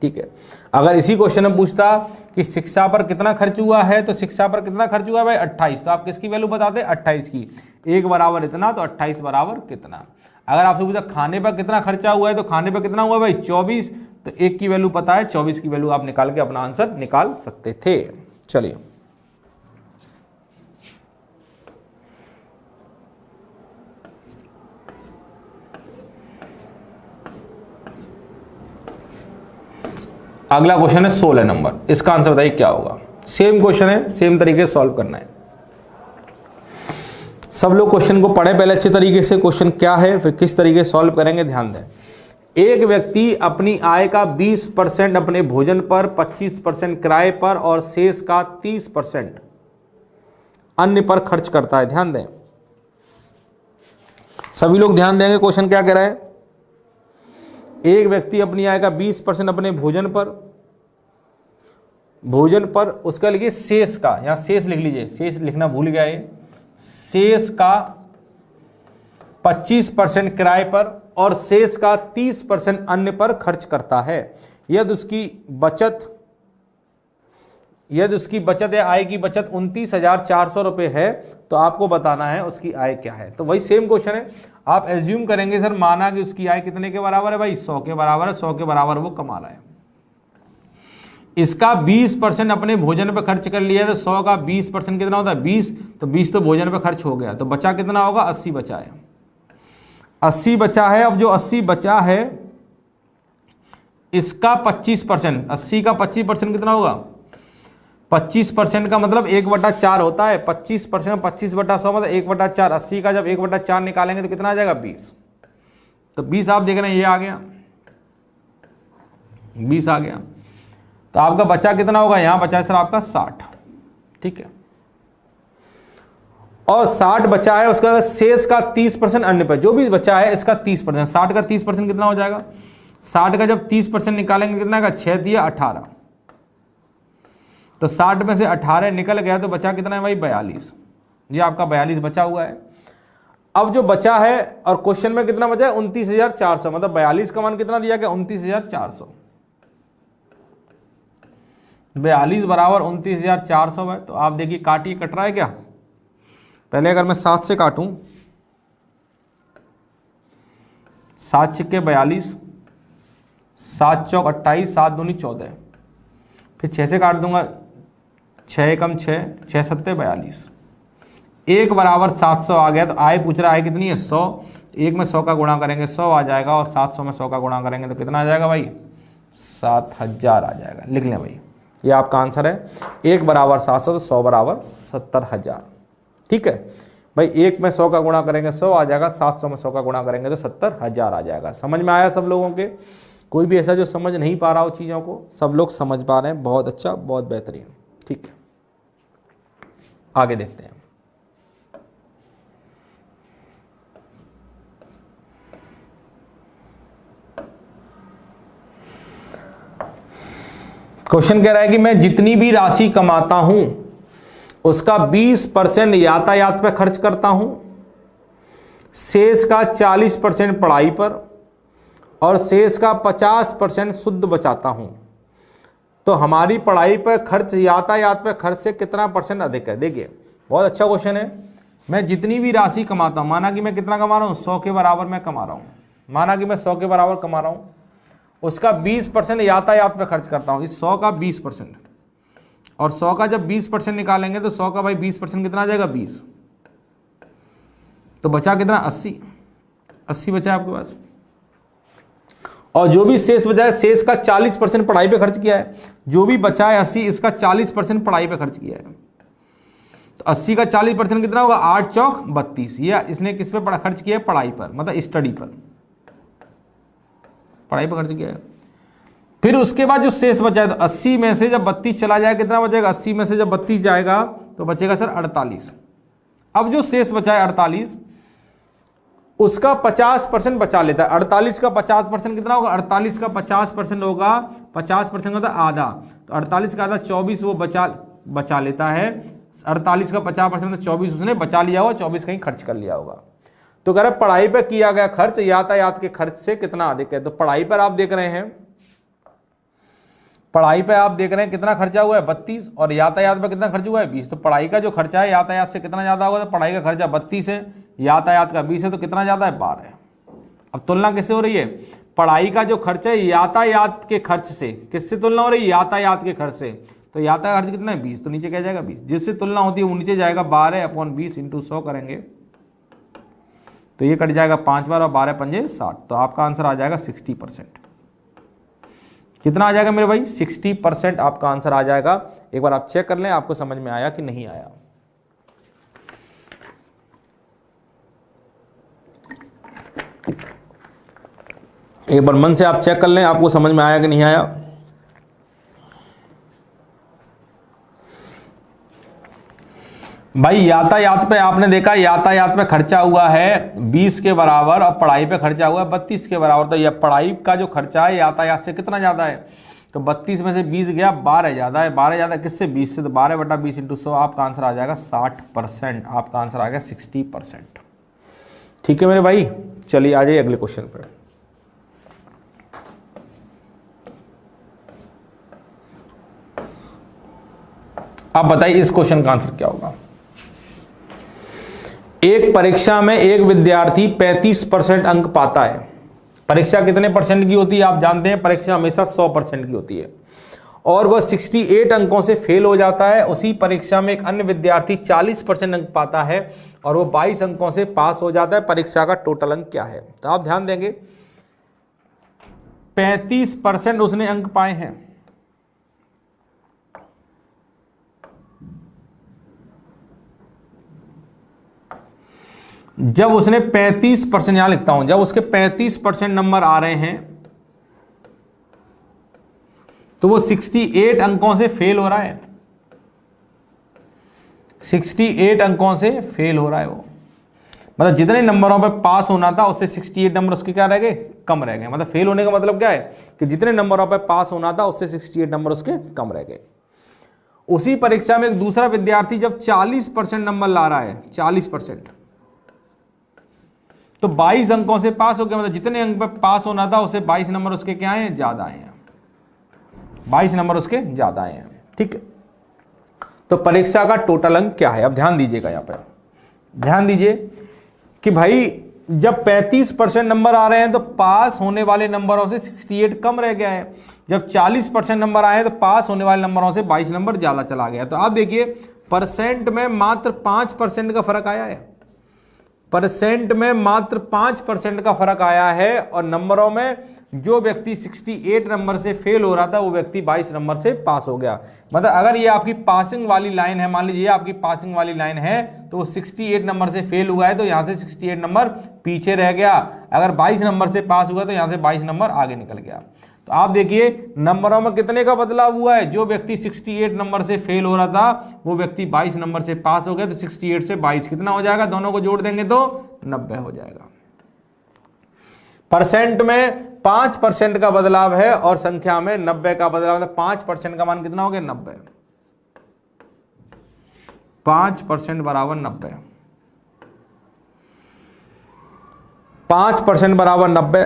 S1: ठीक है, अगर इसी क्वेश्चन में पूछता कि शिक्षा पर कितना खर्च हुआ है, तो शिक्षा पर कितना खर्च हुआ है भाई 28, तो आप किसकी वैल्यू बताते 28 की, 1 बराबर इतना, तो 28 बराबर कितना। अगर आपसे पूछा खाने पर कितना खर्चा हुआ है, तो खाने पर कितना हुआ भाई 24, तो 1 की वैल्यू पता है, 24 की वैल्यू आप निकाल के अपना आंसर निकाल सकते थे। चलिए, अगला क्वेश्चन है 16 नंबर, इसका आंसर बताइए क्या होगा। सेम क्वेश्चन है, सेम तरीके से सॉल्व करना है। सब लोग क्वेश्चन को पढ़े पहले अच्छे तरीके से, क्वेश्चन क्या है फिर किस तरीके से सॉल्व करेंगे, ध्यान दें। एक व्यक्ति अपनी आय का 20% अपने भोजन पर, 25% किराए पर और शेष का 30% अन्य पर खर्च करता है। ध्यान दें, सभी लोग ध्यान देंगे, क्वेश्चन क्या कह रहा है। एक व्यक्ति अपनी आय का 20% अपने भोजन पर उसका लिखिए शेष का, यहां शेष लिख लीजिए, शेष लिखना भूल गया है, शेष का 25% किराए पर और शेष का 30% अन्य पर खर्च करता है। यदि उसकी बचत या आय की बचत 29,400 रुपये है तो आपको बताना है उसकी आय क्या है। तो वही सेम क्वेश्चन है, आप एज्यूम करेंगे सर माना कि उसकी आय कितने के बराबर है भाई 100 के बराबर है, 100 के बराबर वो कमा रहा है। इसका 20% अपने भोजन पे खर्च कर लिया, तो 100 का 20% कितना होता है 20, तो 20 तो भोजन पे खर्च हो गया, तो बचा कितना होगा 80 बचा है, 80 बचा है। अब जो 80 बचा है इसका 25%, 80 का 25% कितना होगा 25% का मतलब 1/4 होता है, 25% 25/100 मतलब 1/4, 80 का जब 1/4 निकालेंगे तो कितना आ जाएगा 20, तो 20 आप देख रहे हैं ये आ गया, 20 आ गया, तो आपका बचा कितना होगा, यहां बचा सर आपका 60। ठीक है, और 60 बचा है, उसका शेष का 30% अन्य पर, जो भी बचा है इसका 30%, 60 का 30% कितना हो जाएगा, 60 का जब 30% निकालेंगे कितना का 6 दिया 18, तो 60 में से 18 निकल गया तो बचा कितना है भाई 42, ये आपका 42 बचा हुआ है। अब जो बचा है और क्वेश्चन में कितना बचा है 29,400, मतलब 42 का मान कितना दिया गया 29,400, 42 बराबर 29,400 है। तो आप देखिए काटिए, कट रहा है क्या, पहले अगर मैं 7 से काटूं, 7 छिक्के 42, 7 चौक 28, 7 दूनी 14, फिर 6 से काट दूंगा, 6 एकम 6, 6 सत्ते 42, 1 बराबर 700 आ गया। तो आय पूछ रहा है कितनी है 100, 1 में 100 का गुणा करेंगे 100 आ जाएगा, और 700 में 100 का गुणा करेंगे तो कितना आ जाएगा भाई 7,000 आ जाएगा। लिख लें भाई, ये आपका आंसर है, 1 बराबर 700 तो 100 बराबर 70,000। ठीक है भाई, 1 में 100 का गुणा करेंगे 100 आ जाएगा, 700 में 100 का गुणा करेंगे तो 70,000 आ जाएगा। समझ में आया सब लोगों के, कोई भी ऐसा जो समझ नहीं पा रहा हो चीज़ों को, सब लोग समझ पा रहे हैं, बहुत अच्छा, बहुत बेहतरीन। ठीक है, आगे देखते हैं। क्वेश्चन कह रहा है कि मैं जितनी भी राशि कमाता हूं उसका 20% यातायात पर खर्च करता हूं, शेष का 40% पढ़ाई पर और शेष का 50% शुद्ध बचाता हूं, तो हमारी पढ़ाई पर खर्च यातायात पर खर्च से कितना % अधिक है। देखिए बहुत अच्छा क्वेश्चन है। मैं जितनी भी राशि कमाता हूं, माना कि मैं कितना कमा रहा हूं 100 के बराबर मैं कमा रहा हूं, माना कि मैं 100 के बराबर कमा रहा हूं, उसका 20% यातायात पे खर्च करता हूँ, इस 100 का 20%, और 100 का जब 20% निकालेंगे तो 100 का भाई 20% कितना आ जाएगा 20, तो बचा कितना 80 बचा आपके पास। और जो भी शेष बचा है, शेष का 40% पढ़ाई पे खर्च किया है। जो भी बचा है 80, इसका 40% पढ़ाई पे खर्च किया है। तो 80 का 40% कितना होगा, 8 चौक 32। या इसने किस पे खर्च किया है, पढ़ाई पर, मतलब स्टडी पर, पढ़ाई पर खर्च किया है। फिर उसके बाद जो शेष बचा है, तो 80 में से जब 32 चला जाए कितना बचेगा, 80 में से जब 32 जाएगा तो बचेगा सर 48। अब जो शेष बचा है 48, उसका 50% बचा लेता है। 48 का 50% कितना होगा, 48 का 50% होगा, 50% होता है आधा, तो 48 का आधा 24 वो बचा लेता है। 48 का 50% 24 उसने बचा लिया होगा, 24 कहीं खर्च कर लिया होगा। तो कह रहे पढ़ाई पर किया गया खर्च यातायात के खर्च से कितना अधिक है। तो पढ़ाई पर आप देख रहे हैं, पढ़ाई पे आप देख रहे हैं कितना खर्चा हुआ है 32, और यातायात पे कितना खर्च हुआ है 20। तो पढ़ाई का जो खर्चा है यातायात से कितना ज्यादा होगा, तो पढ़ाई का खर्चा 32 है, यातायात का 20 है, तो कितना ज्यादा है 12 है। अब तुलना किससे हो रही है, पढ़ाई का जो खर्चा है यातायात के खर्च से, किससे तुलना हो रही है, यातायात के खर्च से। तो यातायात खर्च कितना है 20, तो नीचे क्या जाएगा 20, जिससे तुलना होती है वो नीचे जाएगा 12/20 × 100 करेंगे तो ये कट जाएगा 5 बार और 12 पंजे 60। तो आपका आंसर आ जाएगा 60%। कितना आ जाएगा मेरे भाई, 60% आपका आंसर आ जाएगा। एक बार आप चेक कर लें आपको समझ में आया कि नहीं आया। एक बार मन से आप चेक कर लें आपको समझ में आया कि नहीं आया। भाई यातायात पे आपने देखा, यातायात पे खर्चा हुआ है 20 के बराबर और पढ़ाई पे खर्चा हुआ है 32 के बराबर। तो यह पढ़ाई का जो खर्चा है यातायात से कितना ज्यादा है, तो 32 में से 20 गया, 12 ज्यादा है। 12 ज्यादा किससे, 20 से, तो 12/20 × 100 आपका आंसर आ जाएगा 60%। आपका आंसर आ गया 60%। ठीक है मेरे भाई, चलिए आ जाइए अगले क्वेश्चन पे। आप बताइए इस क्वेश्चन का आंसर क्या होगा। एक परीक्षा में एक विद्यार्थी 35% अंक पाता है। परीक्षा कितने परसेंट की होती है आप जानते हैं, परीक्षा हमेशा 100% की होती है। और वह 68 अंकों से फेल हो जाता है। उसी परीक्षा में एक अन्य विद्यार्थी 40% अंक पाता है और वो 22 अंकों से पास हो जाता है। परीक्षा का टोटल अंक क्या है। तो आप ध्यान देंगे 35% उसने अंक पाए हैं। जब उसने 35%, यहां लिखता हूं, जब उसके 35% नंबर आ रहे हैं तो वो 68 अंकों से फेल हो रहा है। 68 अंकों से फेल हो रहा है वो, मतलब जितने नंबरों पे पास होना था उससे 68 नंबर उसके क्या रह गए, कम रह गए। मतलब फेल होने का मतलब क्या है कि जितने नंबरों पे पास होना था उससे 68 नंबर उसके कम रह गए। उसी परीक्षा में एक दूसरा विद्यार्थी जब 40% नंबर ला रहा है, 40%, तो 22 अंकों से पास हो गया। मतलब जितने अंक पे पास होना था उससे 22 नंबर उसके क्या आए हैं, ज्यादा आए हैं। 22 नंबर उसके ज्यादा आए हैं। ठीक है, तो परीक्षा का टोटल अंक क्या है। अब ध्यान दीजिएगा, यहां पर ध्यान दीजिए कि भाई जब 35% नंबर आ रहे हैं तो पास होने वाले नंबरों से 68 कम रह गया है। जब 40% नंबर आए तो पास होने वाले नंबरों से 22 नंबर ज्यादा चला गया। तो आप देखिए परसेंट में मात्र 5% का फर्क आया है। परसेंट में मात्र 5% का फर्क आया है। और नंबरों में जो व्यक्ति 68 नंबर से फेल हो रहा था वो व्यक्ति 22 नंबर से पास हो गया। मतलब अगर ये आपकी पासिंग वाली लाइन है, मान लीजिए आपकी पासिंग वाली लाइन है, तो वो 68 नंबर से फेल हुआ है तो यहां से 68 नंबर पीछे रह गया। अगर 22 नंबर से पास हुआ तो यहां से 22 नंबर आगे निकल गया। तो आप देखिए नंबरों में कितने का बदलाव हुआ है। जो व्यक्ति 68 नंबर से फेल हो रहा था वो व्यक्ति 22 नंबर से पास हो गया। तो 68 से 22 कितना हो जाएगा, दोनों को जोड़ देंगे तो 90 हो जाएगा। परसेंट में 5% का बदलाव है और संख्या में 90 का बदलाव है। 5% का मान कितना हो गया, 90। 5% बराबर 90, 5% बराबर 90।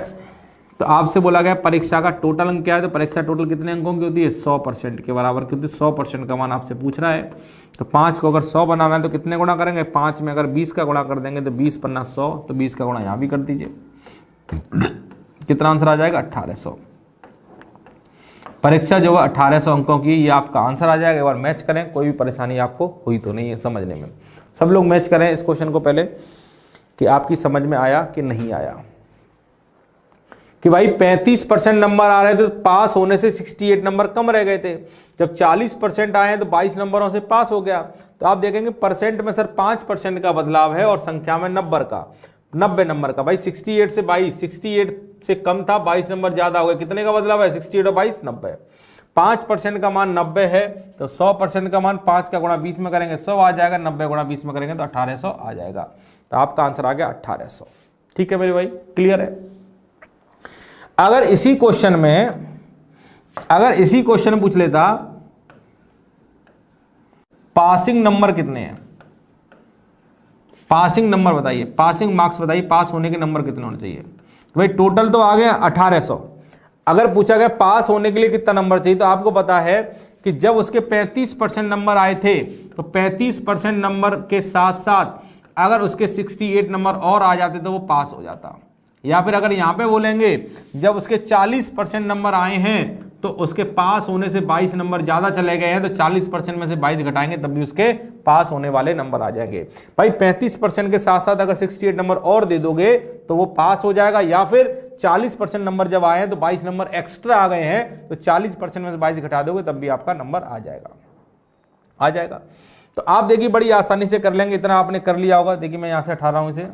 S1: तो आपसे बोला गया परीक्षा का टोटल अंक क्या है। तो परीक्षा टोटल कितने अंकों की होती है, 100% के बराबर की होती है। 100% का मान आपसे पूछ रहा है। तो 5 को अगर 100 बनाना है तो कितने गुणा करेंगे, 5 में अगर 20 का गुणा कर देंगे तो 20 पन्ना 100, तो 20 का गुणा यहां भी कर दीजिए। कितना आंसर आ जाएगा, 1800। परीक्षा जो है 1800 अंकों की, ये आपका आंसर आ जाएगा। एक बार मैच करें, कोई भी परेशानी आपको हुई तो नहीं है समझने में। सब लोग मैच करें इस क्वेश्चन को पहले कि आपकी समझ में आया कि नहीं आया। कि भाई 35% नंबर आ रहे थे तो पास होने से 68 नंबर कम रह गए थे। जब 40% आए हैं तो 22 नंबरों से पास हो गया। तो आप देखेंगे परसेंट में सर 5% का बदलाव है और संख्या में 90 नंबर का। भाई 68 से 22, 68 से कम था, 22 नंबर ज्यादा हो गए, कितने का बदलाव है? 68 और 22 90। 5% का मान 90 है तो 100% का मान 5 का गुणा 20 में करेंगे 100 आ जाएगा, 90 गुणा 20 में करेंगे तो 1800 आ जाएगा। तो आपका आंसर आ गया 1800। ठीक है मेरे भाई, क्लियर है। अगर इसी क्वेश्चन में पूछ लेता पासिंग नंबर कितने हैं, पासिंग नंबर बताइए, पासिंग मार्क्स बताइए, पास होने के नंबर कितने होने चाहिए। भाई टोटल तो आ गया 1800। अगर पूछा गया पास होने के लिए कितना नंबर चाहिए, तो आपको पता है कि जब उसके 35% नंबर आए थे तो 35% नंबर के साथ साथ अगर उसके 68 नंबर और आ जाते तो वो पास हो जाता। या फिर अगर यहां पे बोलेंगे जब उसके 40% नंबर आए हैं तो उसके पास होने से 22 नंबर ज्यादा चले गए हैं, तो 40% में से 22 घटाएंगे तब भी उसके पास होने वाले नंबर आ जाएंगे। भाई 35% के साथ साथ अगर 68 नंबर और दे दोगे तो वो पास हो जाएगा। या फिर 40% नंबर जब आए हैं तो 22 नंबर एक्स्ट्रा आ गए हैं, तो 40% में से 22 घटा दोगे तब भी आपका नंबर आ जाएगा। तो आप देखिए बड़ी आसानी से कर लेंगे, इतना आपने कर लिया होगा। देखिए मैं यहां से हटा रहा हूं इसे,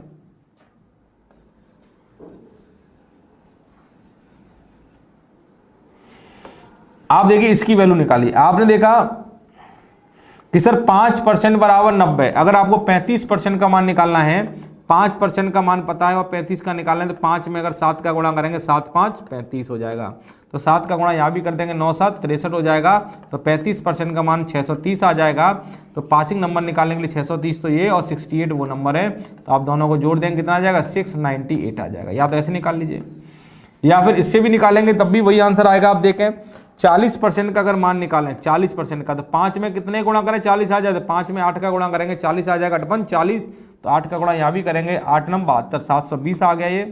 S1: आप देखिए इसकी वैल्यू निकाली। आपने देखा कि सर 5% बराबर 90। अगर आपको 35% का मान निकालना है, 5% का मान पता है और 35 का निकालना है, तो 5 में अगर 7 का गुणा करेंगे 7 5 35 हो जाएगा। तो 7 का गुणा यहाँ भी कर देंगे 9 7 63 हो जाएगा। तो 35% का मान 630 आ जाएगा। तो पासिंग नंबर निकालने के लिए 630 तो ये और 68 वो नंबर है, तो आप दोनों को जोड़ देंगे कितना आ जाएगा? 698 आ जाएगा। या तो ऐसे निकाल लीजिए या फिर इससे भी निकालेंगे तब भी वही आंसर आएगा। आप देखें 40% का अगर मान निकालें 40% का, तो 5 में कितने गुणा करें? 40 आ जाए। तो 5 में 8 का गुणा करेंगे 40 आ जाएगा 58 40। तो 8 का गुणा यहाँ भी करेंगे 8 9 72 720 आ गया ये।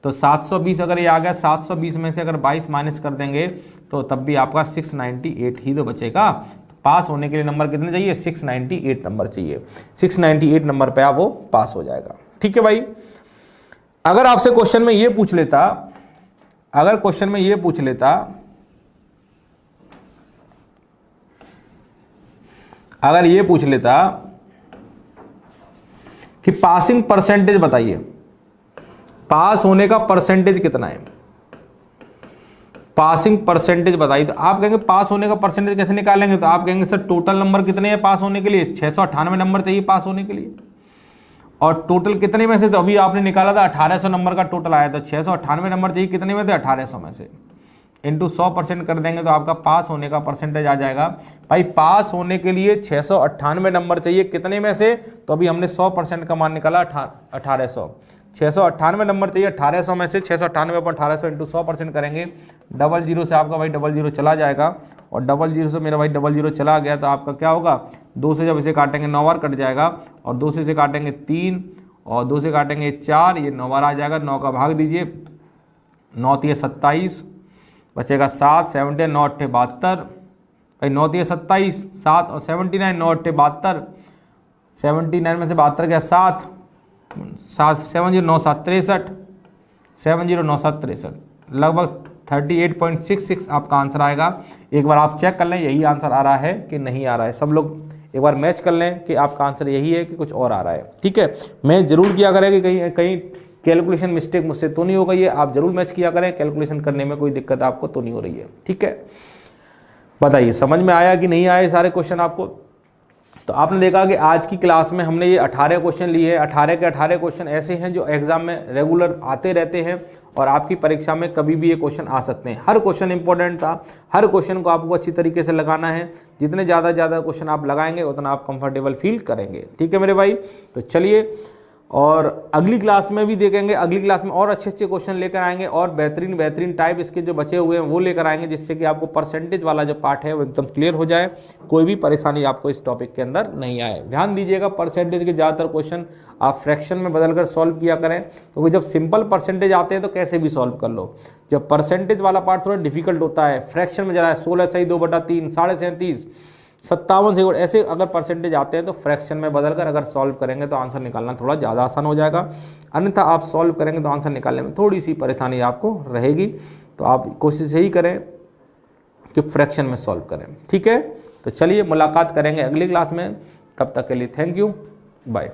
S1: तो 720 अगर ये आ गया, 720 में से अगर 22 माइनस कर देंगे तो तब भी आपका 698 ही तो बचेगा। पास होने के लिए नंबर कितने चाहिए? 698 नंबर चाहिए। 698 नंबर पे आप वो पास हो जाएगा। ठीक है भाई। अगर आपसे क्वेश्चन में ये पूछ लेता, अगर क्वेश्चन में ये पूछ लेता अगर ये पूछ लेता कि पासिंग परसेंटेज बताइए, पास होने का परसेंटेज कितना है, पासिंग परसेंटेज बताइए, तो आप कहेंगे पास होने का परसेंटेज कैसे निकालेंगे? तो आप कहेंगे सर टोटल नंबर कितने हैं पास होने के लिए? 698 नंबर चाहिए पास होने के लिए। और टोटल कितने में से? तो अभी आपने निकाला था 1800 नंबर का टोटल आया था। 698 नंबर चाहिए कितने में थे? 1800 में से इंटू 100% कर देंगे तो आपका पास होने का परसेंटेज आ जाएगा। भाई पास होने के लिए 698 नंबर चाहिए कितने में से? तो अभी हमने 100% का मान निकाला 1800। 698 नंबर चाहिए 1800 में से, 698 पर 1800 इंटू 100% करेंगे। 00 से आपका भाई 00 चला जाएगा और 00 से मेरा भाई 00 चला गया तो आपका क्या होगा? 2 से जब इसे काटेंगे 9 बार कट जाएगा और 2 से इसे काटेंगे 3 और 2 से काटेंगे 4, ये 9 बार आ जाएगा। 9 का भाग दीजिए, 9 3 27 बचेगा 7, 70 9 8 72, भाई 9 3 27 7 और 79 9 8 72, 79 में से 72 गया 7 70 9 7 63, 70 9 7 63, लगभग 38.66 आपका आंसर आएगा। एक बार आप चेक कर लें यही आंसर आ रहा है कि नहीं आ रहा है। सब लोग एक बार मैच कर लें कि आपका आंसर यही है कि कुछ और आ रहा है। ठीक है, मैं जरूर किया करें कि कहीं कहीं कैलकुलेशन मिस्टेक मुझसे तो नहीं हो गई है। आप जरूर मैच किया करें, कैलकुलेशन करने में कोई दिक्कत आपको तो नहीं हो रही है। ठीक है, बताइए समझ में आया कि नहीं आए सारे क्वेश्चन आपको? तो आपने देखा कि आज की क्लास में हमने ये 18 क्वेश्चन लिए हैं। 18 के 18 क्वेश्चन ऐसे हैं जो एग्जाम में रेगुलर आते रहते हैं और आपकी परीक्षा में कभी भी ये क्वेश्चन आ सकते हैं। हर क्वेश्चन इंपॉर्टेंट था, हर क्वेश्चन को आपको अच्छी तरीके से लगाना है। जितने ज़्यादा क्वेश्चन आप लगाएंगे उतना आप कंफर्टेबल फील करेंगे। ठीक है मेरे भाई, तो चलिए और अगली क्लास में भी देखेंगे। अगली क्लास में और अच्छे अच्छे क्वेश्चन लेकर आएंगे और बेहतरीन टाइप इसके जो बचे हुए हैं वो लेकर आएंगे, जिससे कि आपको परसेंटेज वाला जो पार्ट है वो एकदम क्लियर हो जाए, कोई भी परेशानी आपको इस टॉपिक के अंदर नहीं आए। ध्यान दीजिएगा, परसेंटेज के ज़्यादातर क्वेश्चन आप फ्रैक्शन में बदलकर सॉल्व किया करें, क्योंकि जब सिंपल परसेंटेज आते हैं तो कैसे भी सॉल्व कर लो। जब परसेंटेज वाला पार्ट थोड़ा डिफिकल्ट होता है, फ्रैक्शन में जरा 16 सही 2/3 37.5 57 से ऐसे अगर परसेंटेज आते हैं तो फ्रैक्शन में बदलकर अगर सॉल्व करेंगे तो आंसर निकालना थोड़ा ज़्यादा आसान हो जाएगा, अन्यथा आप सॉल्व करेंगे तो आंसर निकालने में थोड़ी सी परेशानी आपको रहेगी। तो आप कोशिश यही करें कि फ्रैक्शन में सॉल्व करें, ठीक है। तो चलिए मुलाकात करेंगे अगली क्लास में, तब तक के लिए थैंक यू, बाय।